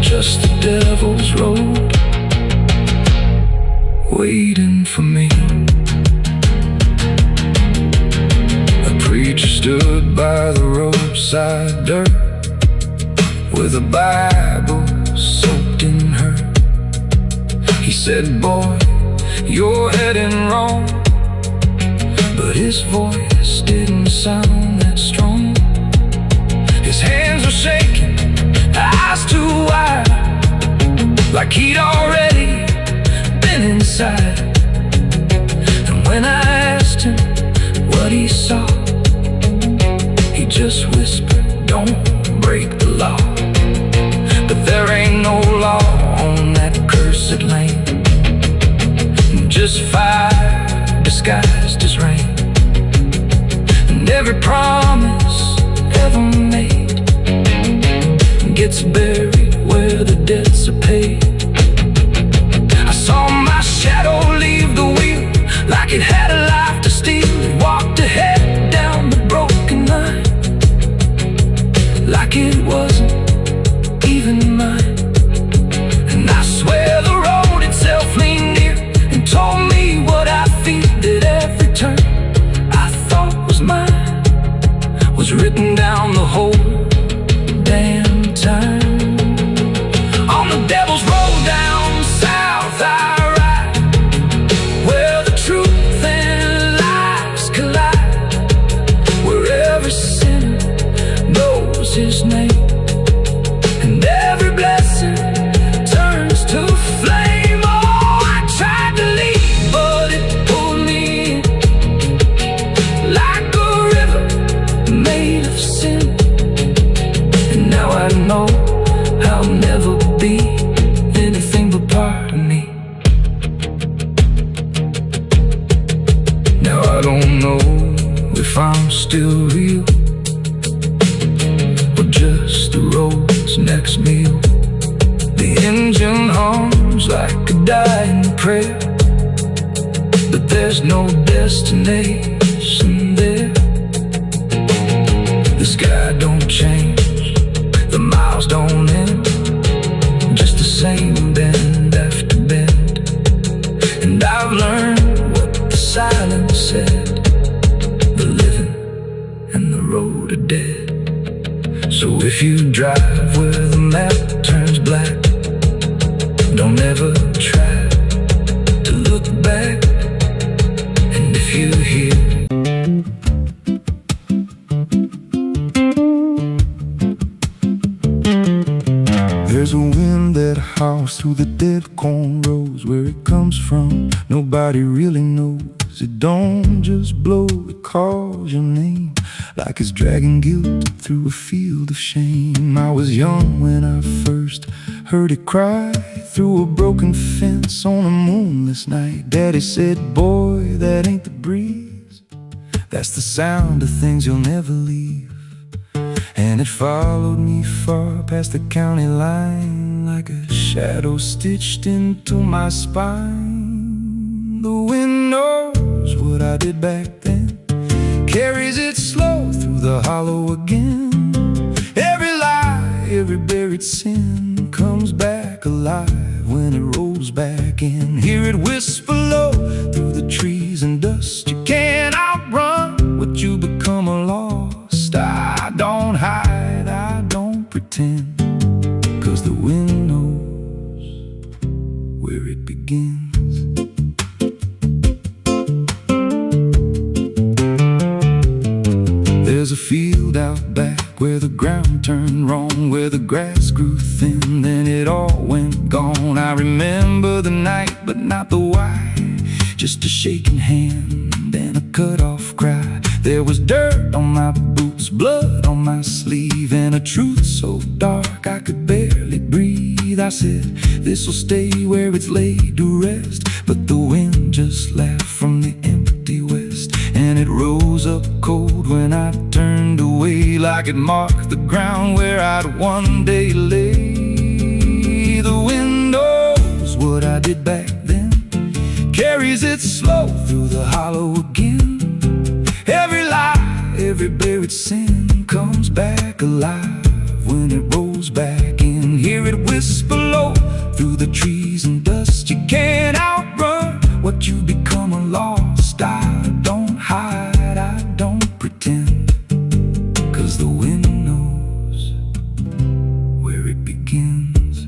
just the devil's road waiting for me. A preacher stood by the roadside dirt, with a Bible soaked in her. He said, boy, you're heading wrong. But his voice didn't sound that strong. His hands were shaking, eyes too wide, like he'd already been inside. And when I asked him what he saw, he just whispered, don't break the law. But there ain't no law on that cursed land, just fire disguised as rain. And every promise ever made gets buried where the debts are paid. I saw my shadow leave the wheel, like it had a life to steal. It engine hums like a dying prayer, but there's no destination there. The sky don't change, the miles don't end, just the same bend after bend. And I've learned what the silence said: the living and the road are dead. So if you drive where the map turns black, don't ever try to look back. And if you hear there's a wind that howls through the dead corn rows, where it comes from nobody really knows. It don't just blow, it calls your name like it's dragging guilt through a field of shame. I was young when I first heard it cry through a broken fence on a moonless night. Daddy said, "Boy, that ain't the breeze, that's the sound of things you'll never leave." And it followed me far past the county line like a shadow stitched into my spine. The wind knows what I did back then, carries it slow through the hollow again. Every lie, every buried sin comes back alive when it rolls back in. Hear it whisper low through the trees and dust. You can't outrun what you become lost. I don't hide, I don't pretend, 'cause the wind knows where it begins. There's a field out back where the ground turned wrong, where the grass grew thin, then it all went gone. I remember the night, but not the why, just a shaking hand and a cut-off cry. There was dirt on my boots, blood on my sleeve, and a truth so dark I could barely breathe. I said, this'll stay where it's laid to rest, but the wind just laughed from the empty west, and it rose up cold when I turned away, like it marked the ground where I'd one day lay. The wind knows what I did back then, carries it slow through the hollow again. Every lie, every buried sin comes back alive when it rolls back in. Hear it whisper low through the trees and dust. You can't outrun what you become lost. I don't hide, I don't pretend, 'cause the wind knows where it begins.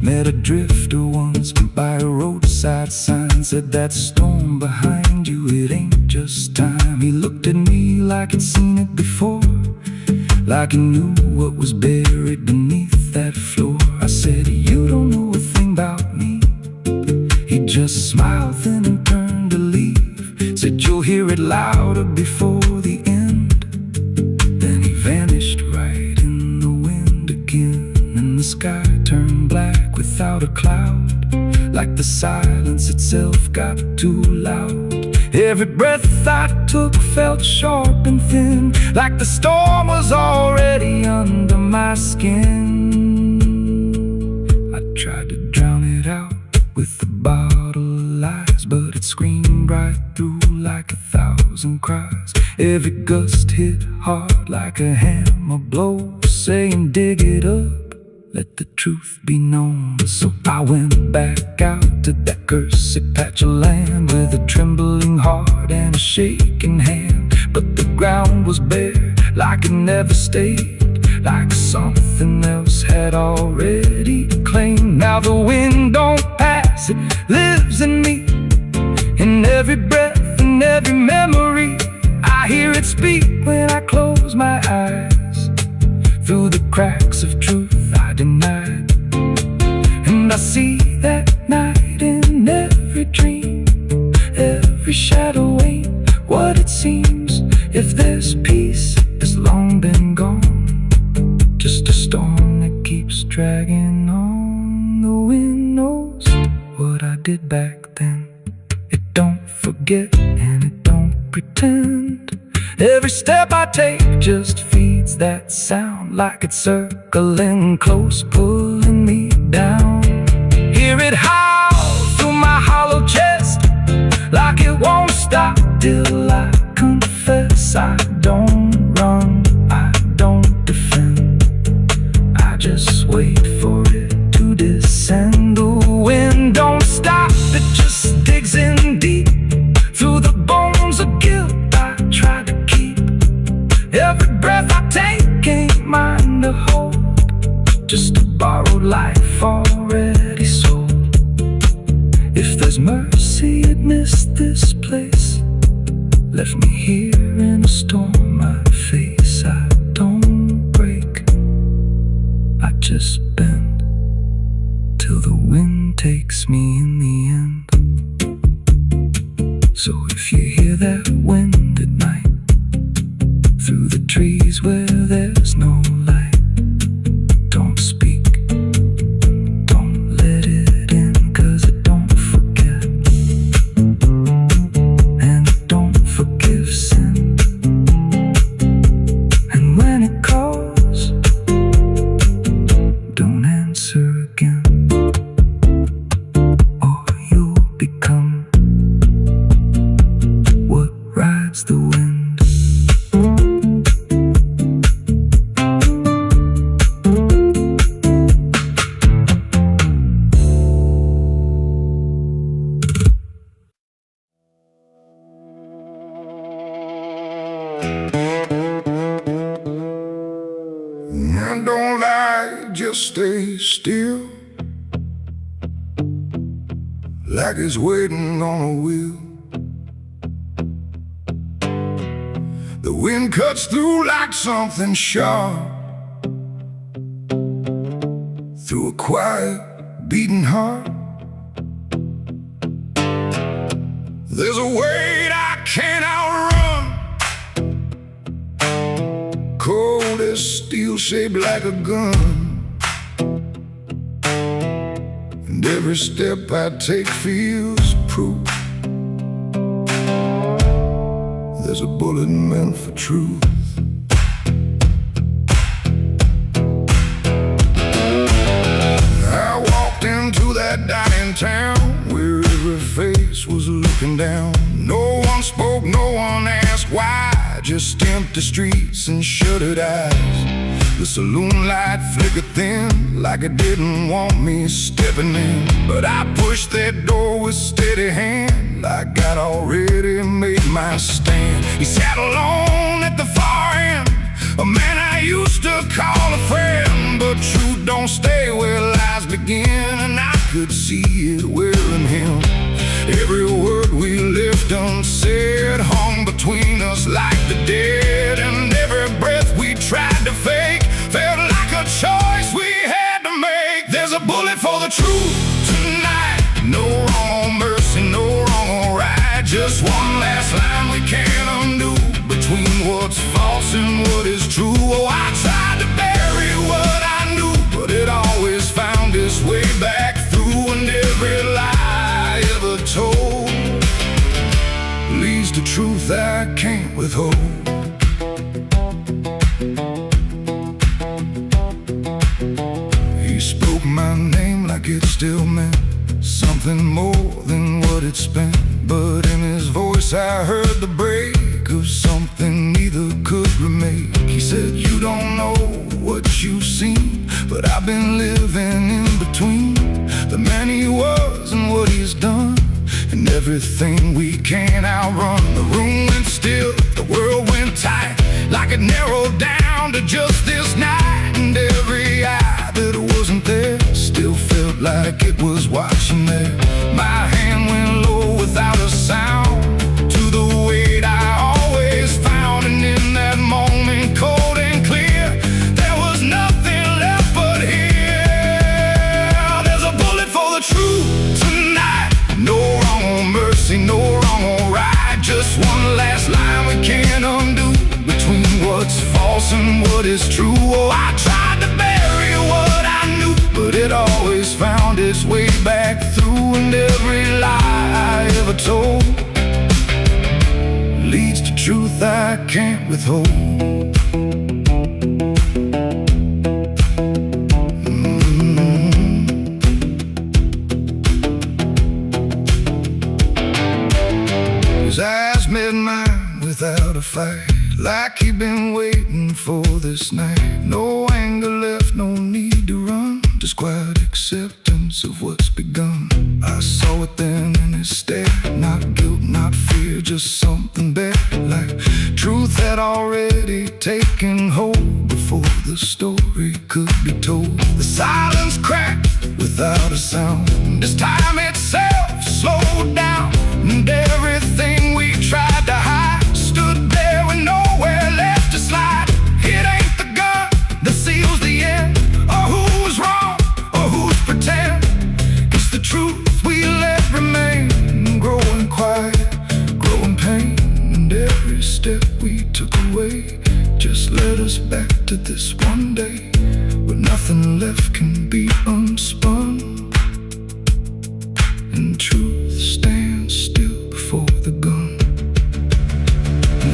Met a drifter once by a roadside sign, said that storm behind you, it ain't just time. He looked at me like he'd seen it before, like he knew what was buried beneath that floor. I said, you don't know a thing about me. He just smiled then and turned to leave, said, you'll hear it louder before the end. Then he vanished right in the wind again, and the sky turned black without a cloud, like the silence itself got too loud. Every breath I took felt sharp and thin, like the storm was already under my skin. I tried to drown it out with a bottle of lies, but it screamed right through like 1,000 cries. Every gust hit hard like a hammer blow, saying dig it up, let the truth be known. So I went back out to that cursed patch of land with a trembling heart and a shaking hand. But the ground was bare, like it never stayed, like something else had already claimed. Now the wind don't pass, it lives in me, in every breath and every memory. I hear it speak when I close my eyes, through the cracks of truth I denied. And I see that night in every dream, every shadow ain't what it seems. If there's peace, it's long been gone, just a storm that keeps dragging on. The wind knows what I did back then. It don't forget and it don't pretend. Every step I take just feeds that sound, like it's circling close, pulling me down. Hear it howl through my hollow chest, like it won't stop till I confess. I don't run, I don't defend, I just wait for it to descend. The wind don't stop, it just digs in deep through the bones of guilt I try to keep. Every breath I take ain't mine to hold, just a borrowed life already sold. If there's mercy, it missed this place, left me here in a storm I face. I don't break, I just bend till the wind takes me in the end. So if you hear that wind at night, through the trees where there's no light, don't speak, don't let it in, 'cause it don't forget, and it don't forgive sin. And when it calls, don't answer again, or you'll become what rides the wind. And don't lie, just stay still, like it's waiting on a wheel. The wind cuts through like something sharp, through a quiet, beating heart. There's a weight I can't outrun, cold as steel, shaped like a gun. And every step I take feels proof there's a bullet meant for truth. I walked into that dying town where every face was looking down. No one spoke, no one asked why, just empty streets and shuttered eyes. The saloon light flickered thin, like it didn't want me stepping in. But I pushed that door with steady hand, like I'd already made my stand. He sat alone at the far end, a man I used to call a friend. But truth don't stay where lies begin, and I could see it wearing him. Every word we left unsaid hung between us like the dead. And every breath we tried to fake felt like a choice we had to make. There's a bullet for the truth tonight, no wrong or mercy, no wrong or right, just one last line we can't undo, between what's false and what is true. Oh, I tried to bury what I knew, but it always found its way back through. And every lie ever told leads to truth I can't withhold. He spoke my name like it still meant something more than what it spent. But in his voice I heard the break of something neither could remake. He said, you don't know what you've seen, but I've been living in between the man he was and what he's done, and everything we can't outrun. The room went still, the world went tight, like it narrowed down to just this night. And every eye that wasn't there still felt like it was watching there. My hand went low without a sound to the weight I always found. And in that moment, cold and clear, there was nothing left but here. There's a bullet for the truth tonight, no wrong or mercy, no wrong or right, just one last line we can't undo, between what's false and what is true. Oh, I tried to bury what I knew, but it always found its way back through. And every lie I ever told leads to truth I can't withhold. fight, like he'd been waiting for this night. No anger left, no need to run, just quiet acceptance of what's begun. I saw it then in his stare, not guilt, not fear, just something better, like truth had already taken hold before the story could be told. The silence cracked without a sound, this time itself slowed down, and everything we tried to hide stood there with nowhere left to slide. It ain't the gun that seals the end, or who's wrong, or who's pretend. It's the truth we let remain, growing quiet, growing pain. And every step we took away just led us back to this one day, where nothing left can be unspun, and truth stands still before the gun.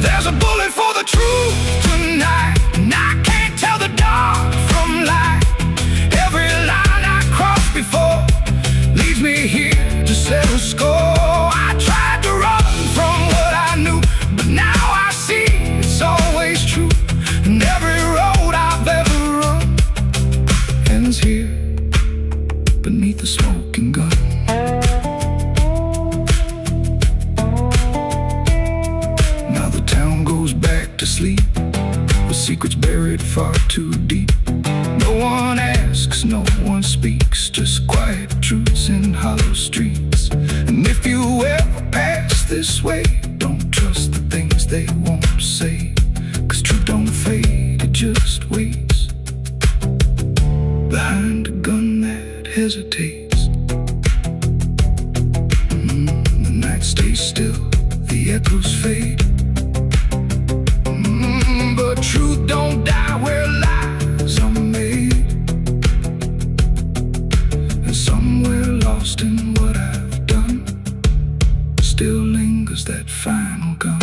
There's a bullet for the truth tonight, and I can't tell the dark from light. Every line I crossed before leads me here to settle score. I tried to run from what I knew, but now I see it's always true. And every road I've ever run ends here beneath the smoking gun. Now the town goes back to sleep, with secrets buried far too deep. No one asks, no one speaks, just quiet truths in hollow streets. And if you ever pass this way, don't trust the things they won't say, 'cause truth don't fade, it just waits behind a gun that hesitates. The night stays still, the echoes fade, but truth don't die where lies are made. And somewhere lost in what I've done still lingers that final gun.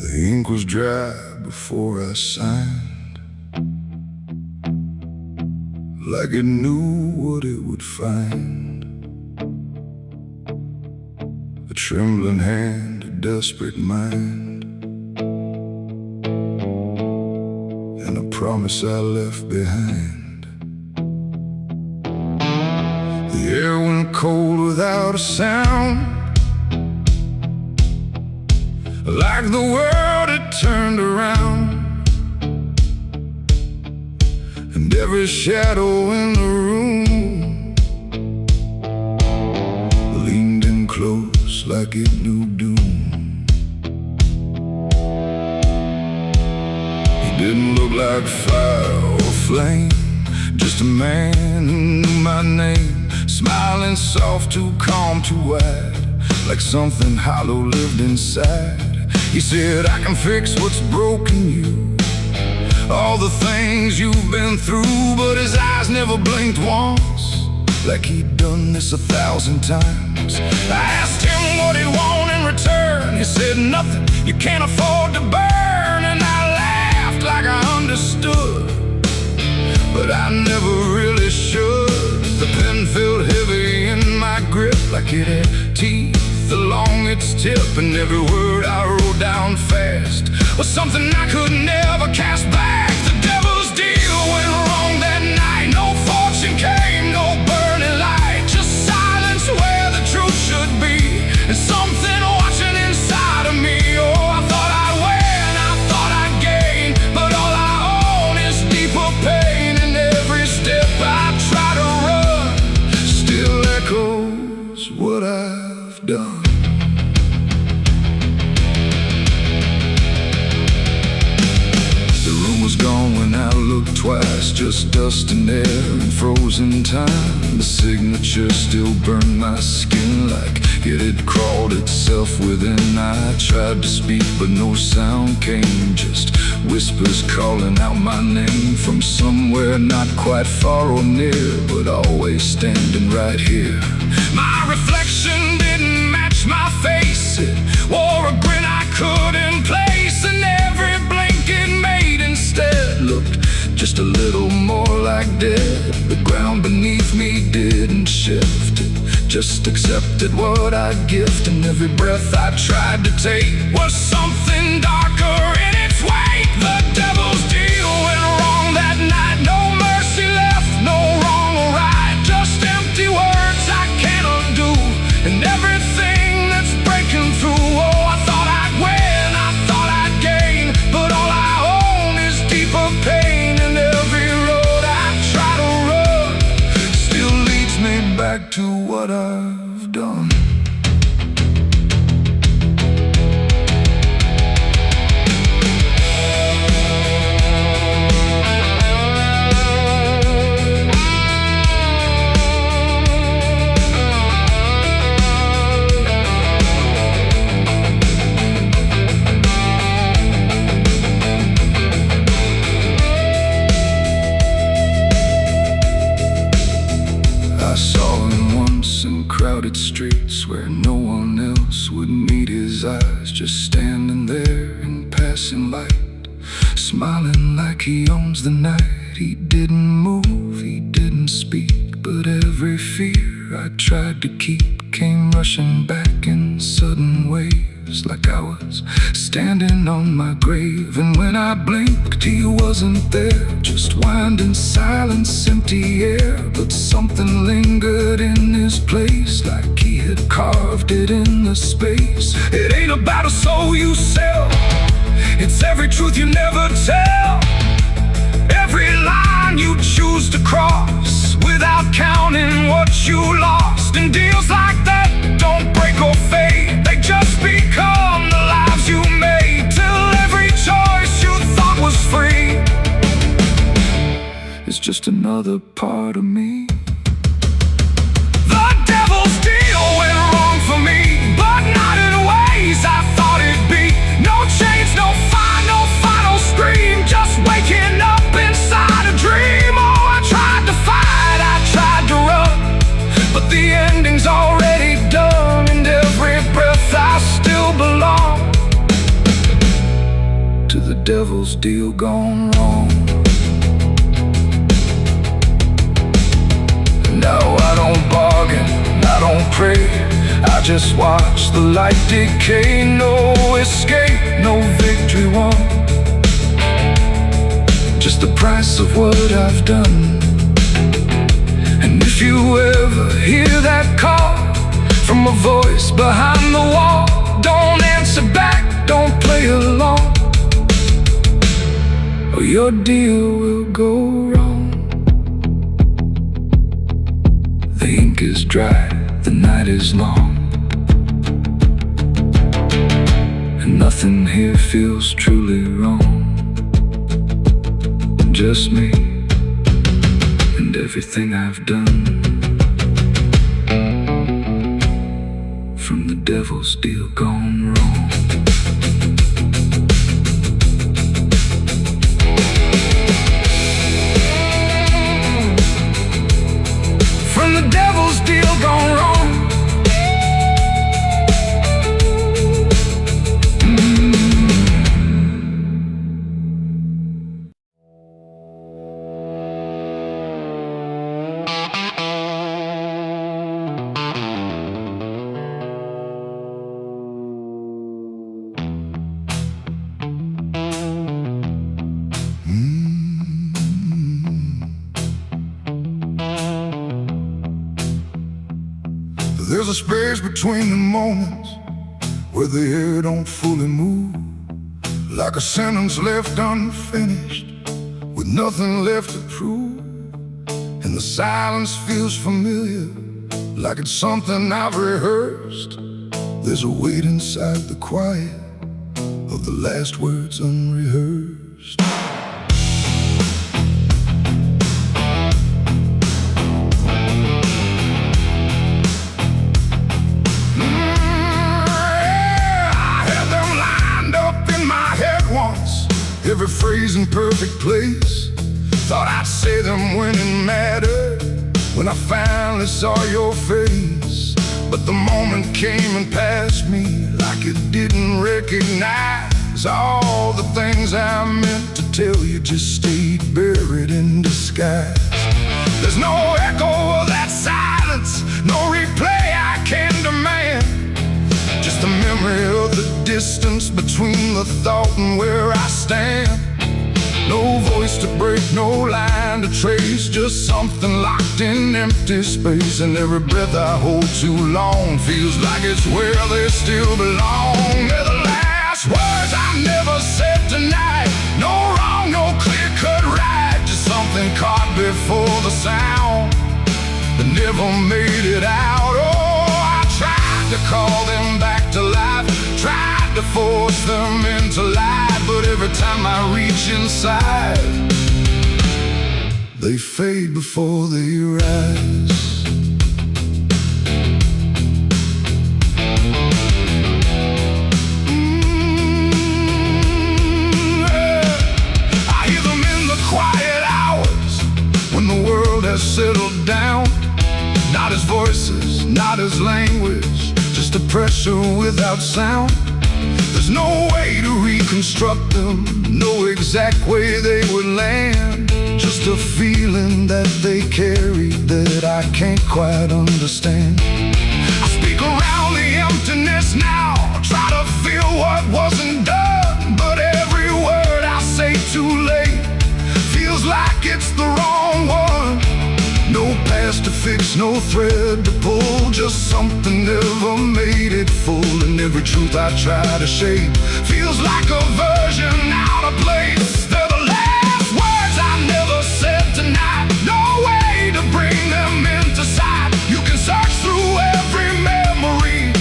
The ink was dry before I signed, like it knew what it would find. A trembling hand, a desperate mind, and a promise I left behind. The air went cold without a sound, like the world had turned around, and every shadow in the room leaned in close like it knew doom. He didn't look like fire or flame, just a man who knew my name, smiling soft, too calm, too wide, like something hollow lived inside. He said, I can fix what's broken you, all the things you've been through. But his eyes never blinked once, like he'd done this 1,000 times. I asked him what he'd want in return. He said, nothing you can't afford to burn. And I laughed like I understood, but I never really should. The pen felt heavy in my grip, like it had teeth along its tip, and every word I wrote down fast was something I could never cast back. The devil's deal went wrong that night. No fortune came, no burning light, just silence where the truth should be, and something watching inside of me. Oh, I thought I'd win, I thought I'd gain, but all I own is deeper pain. And every step I try to run still echoes what I've done. Gone when I looked twice, just dust and air and frozen time. The signature still burned my skin like it had crawled itself within. I tried to speak but no sound came, just whispers calling out my name from somewhere not quite far or near, but always standing right here. My reflection didn't match my face. It wore a grin I couldn't place, and every blink it made instead looked just a little more like dead. The ground beneath me didn't shift, it just accepted what I'd gift, and every breath I tried to take was something darker in its wake. The devil's deal went wrong that night. No mercy left, no wrong or right, just empty words I can't undo, and everything that's breaking through. Oh, I thought I'd win, I thought I'd gain, but all I own is deeper pain, and every road I try to run still leads me back to what I've done. I saw him once in crowded streets where no one else would meet his eyes, just standing there in passing light, smiling like he owns the night. He didn't move, he didn't speak, but every fear I tried to keep came rushing back in sudden waves, like I was standing on my grave. And when I blinked, he wasn't there, just winding silence, empty air. But something lingered in his place, like he had carved it in the space. It ain't about a soul you sell, it's every truth you never tell, every line you choose to cross without counting what you lost. And deals like that don't break or fade, they just become the lives you made, till every choice you thought was free is just another part of me. The devil's deal went wrong for me, but not in ways I thought it'd be. No chains, no fire, no final scream, just waking up inside a dream. Oh, I tried to fight, I tried to run, but the ending's already done, and every breath I still belong to the devil's deal gone wrong. No, I don't bargain, I don't pray, I just watch the light decay. No escape, no victory won, just the price of what I've done. And if you ever hear that call from a voice behind the wall, don't answer back, don't play along, or your deal will go wrong. The ink is dry, the night is long, and nothing here feels truly wrong. Just me and everything I've done, from the devil's deal gone wrong. From the devil's deal gone wrong. There's a space between the moments where the air don't fully move, like a sentence left unfinished with nothing left to prove. And the silence feels familiar, like it's something I've rehearsed. There's a weight inside the quiet of the last words unrehearsed. every phrase in perfect place. Thought I'd say them when it mattered, when I finally saw your face. But the moment came and passed me like it didn't recognize all the things I meant to tell you just stayed buried in disguise. There's no echo of that silence, no replay I can demand, just a memory of the distance between the thought and where I stand. No voice to break, no line to trace, just something locked in empty space. And every breath I hold too long feels like it's where they still belong. They're the last words I never said tonight. No wrong, no clear-cut right, just something caught before the sound that never made it out. Oh, I tried to call them back to life, tried to force them into life, but every time I reach inside, they fade before they rise. I hear them in the quiet hours when the world has settled down. Not as voices, not as language, just a pressure without sound. There's no way to reconstruct them, no exact way they would land, just a feeling that they carry that I can't quite understand. I speak around the emptiness now, try to feel what wasn't done, but every word I say too late feels like it's the wrong one. No past to fix, no thread to pull, just something never made it full. And every truth I try to shape feels like a version out of place. They're the last words I never said tonight, no way to bring them into sight. You can search through every memory,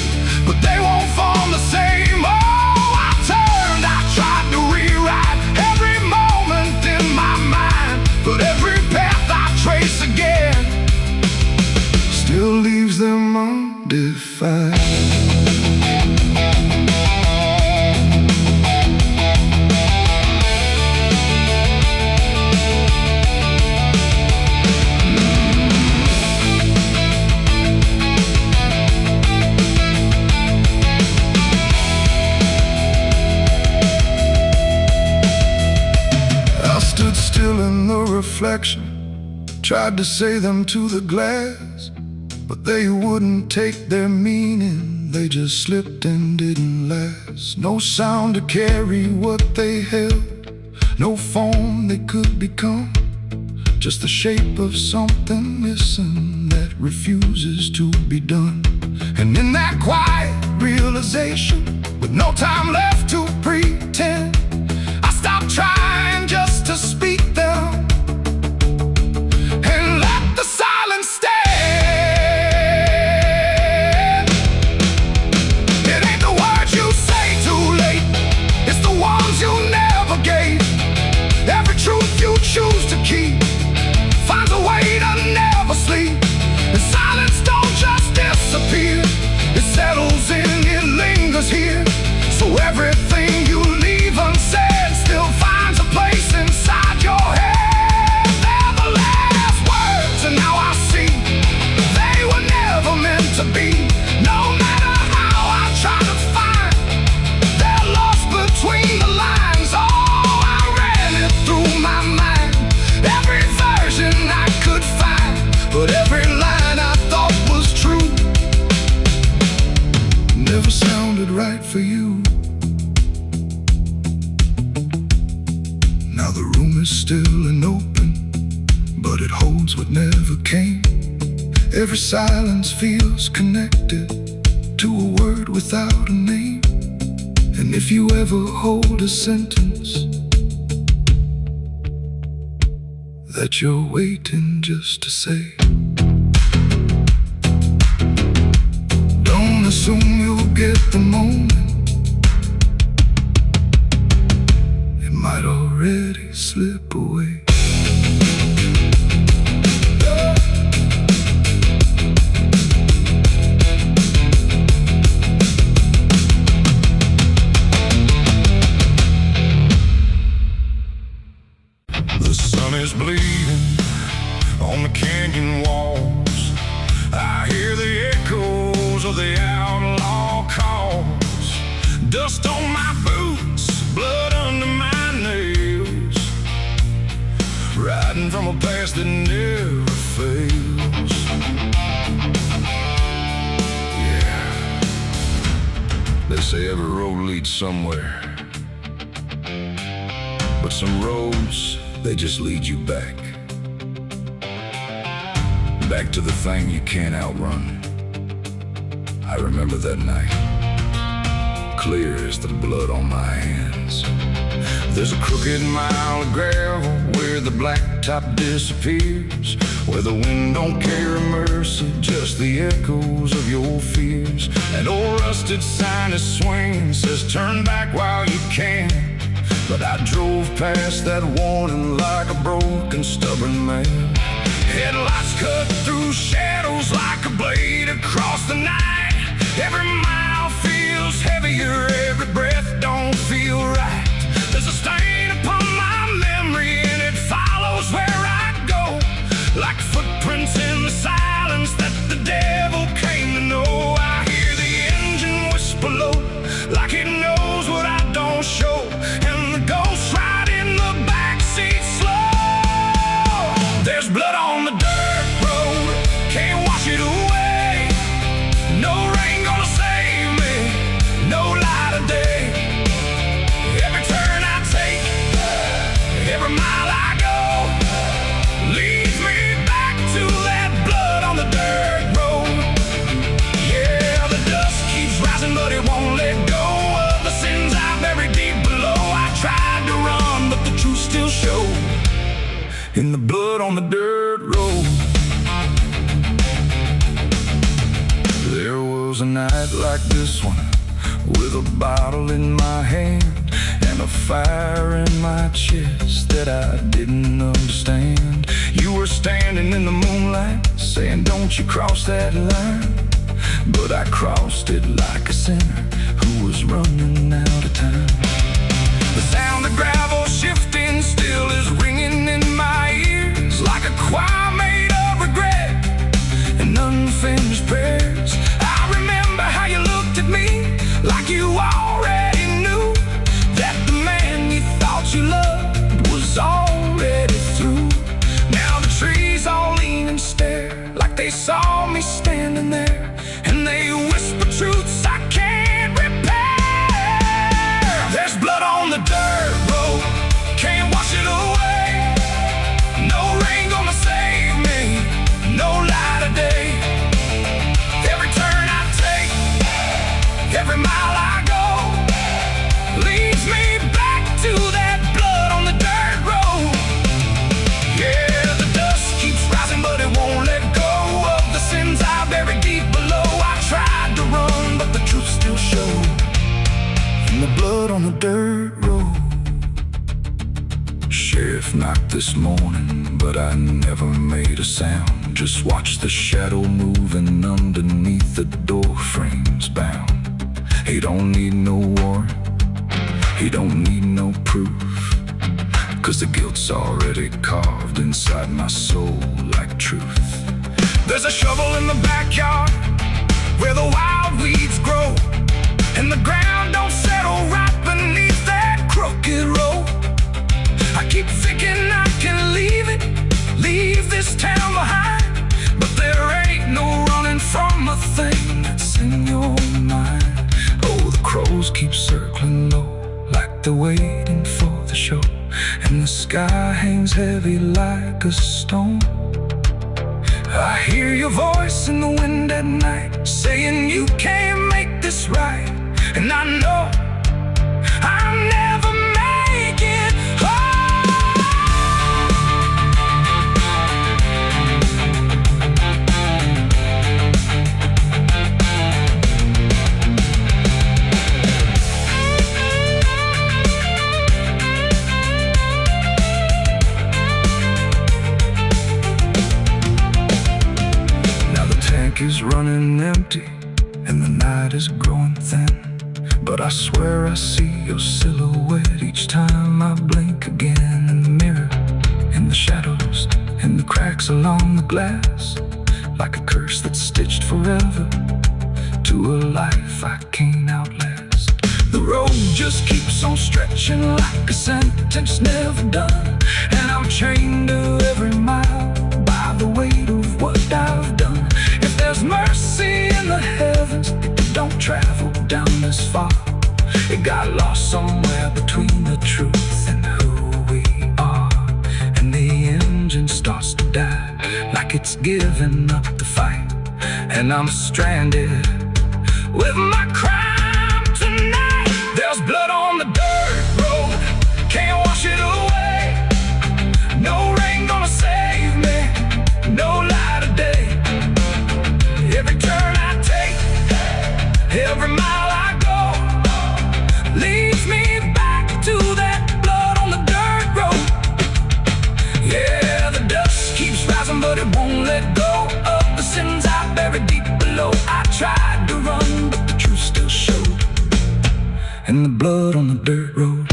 but they won't form the same. Oh, I turned, I tried to rewrite every moment in my mind, but every path I trace again still leaves them undefined. I stood still in the reflection, tried to say them to the glass, but they wouldn't take their meaning, they just slipped and didn't last. No sound to carry what they held, no form they could become, just the shape of something missing that refuses to be done. And in that quiet realization, with no time left to pretend, I stopped trying just to speak them and let the silence stand. Choose to keep finds a way to never sleep. And silence don't just disappear, it settles in, it lingers here. So everything you leave unsaid still finds a place inside your head. They're the last words, and now I see they were never meant to be. No matter how I try to find, they're lost between the lines. Oh, I ran it through my mind, every version I could find, but every line I thought was true never sounded right for you. Now the room is still and open, but it holds what never came. Every silence feels connected to a word without a name. And if you ever hold a sentence that you're waiting just to say, don't assume you'll get the moment, it might already slip away. is bleeding on the canyon walls. I hear the echoes of the outlaw calls. Dust on my boots, blood under my nails, riding from a past that never fails. Yeah, they say every road leads somewhere, but some roads, they just lead you back. Back to the thing you can't outrun. I remember that night, clear as the blood on my hands. There's a crooked mile of gravel where the blacktop disappears, where the wind don't carry mercy, just the echoes of your fears. An old rusted sign is swinging, says turn back while you can. But I drove past that warning like a broken, stubborn man. Headlights cut through shadows like a blade across the night. Every mile feels heavier, every breath don't feel right. There's a stain upon my memory and it follows where I go, like footprints in the silence that the devil came to know. I hear the engine whisper low, like it knows what I don't show, and the ghost ride in the backseat slow. There's blood on the dirt road, can't wash it away. No rain gonna save me, no light of day. Every turn I take, every mile I go, leads me back to that blood on the dirt road. Yeah, the dust keeps rising but it won't let go of the sins I buried deep below. I tried to run but the truth still showed in the blood on the dirt road. There was a night like this one, with a bottle in my hand and a fire in my chest that I didn't understand. You were standing in the moonlight, saying don't you cross that line. But I crossed it like a sinner who was running out of time. The sound of gravel shifting still is ringing in my ears, like a choir made of regret and unfinished prayers. I remember how you looked at me like you already knew that the man you thought you loved was already through. Now the trees all lean and stare like they saw me standing there, and they whisper truths I can't repair. There's blood on the dirt road, can't wash it away. No rain gonna save me, no light of day. Every turn I take, every mile I go, leads me back to that blood on the dirt road. Yeah, the dust keeps rising but it won't let go of the sins I buried deep below. I tried to run but the truth still showed in the blood on the dirt road. Sheriff knocked this morning, but I never made a sound. Just watched the shadow moving underneath the door frames bound. He don't need no warrant, he don't need no proof, 'cause the guilt's already carved inside my soul like truth. There's a shovel in the backyard where the wild weeds grow, and the ground don't settle right beneath that crooked road. I keep thinking I can leave it, leave this town behind, but there ain't no running from a thing that's in your mind. Oh, the crows keep circling low like they're waiting for the show, and the sky hangs heavy like a stone. I hear your voice in the wind at night, saying you can't make this right, and I know I'll never make it home. Is running empty and the night is growing thin, but I swear I see your silhouette each time I blink again in the mirror, in the shadow. marks along the glass, like a curse that's stitched forever to a life I can't outlast. The road just keeps on stretching like a sentence never done, and I'm chained to every mile by the weight of what I've done. If there's mercy in the heavens, it don't travel down this far. It got lost somewhere between the truth and who we are, and the engine starts to die like it's giving up the fight, and I'm stranded with my crime tonight. There's blood on the dirt road, can't wash it away. No rain gonna save me, no light of day. Every turn I take, every mile I go, leads me back to that blood on the dirt road. Yeah, the dust keeps rising, but it won't let go of the sins I buried deep below. I tried to run, but the truth still showed, and the blood on the dirt road.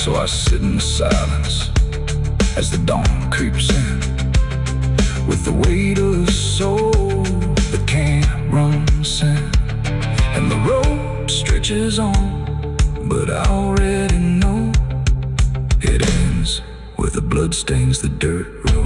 So I sit in the silence as the dawn creeps in, with the weight of a soul that can't run sin. And the road stretches on, but I already know it ends where the blood stains the dirt road.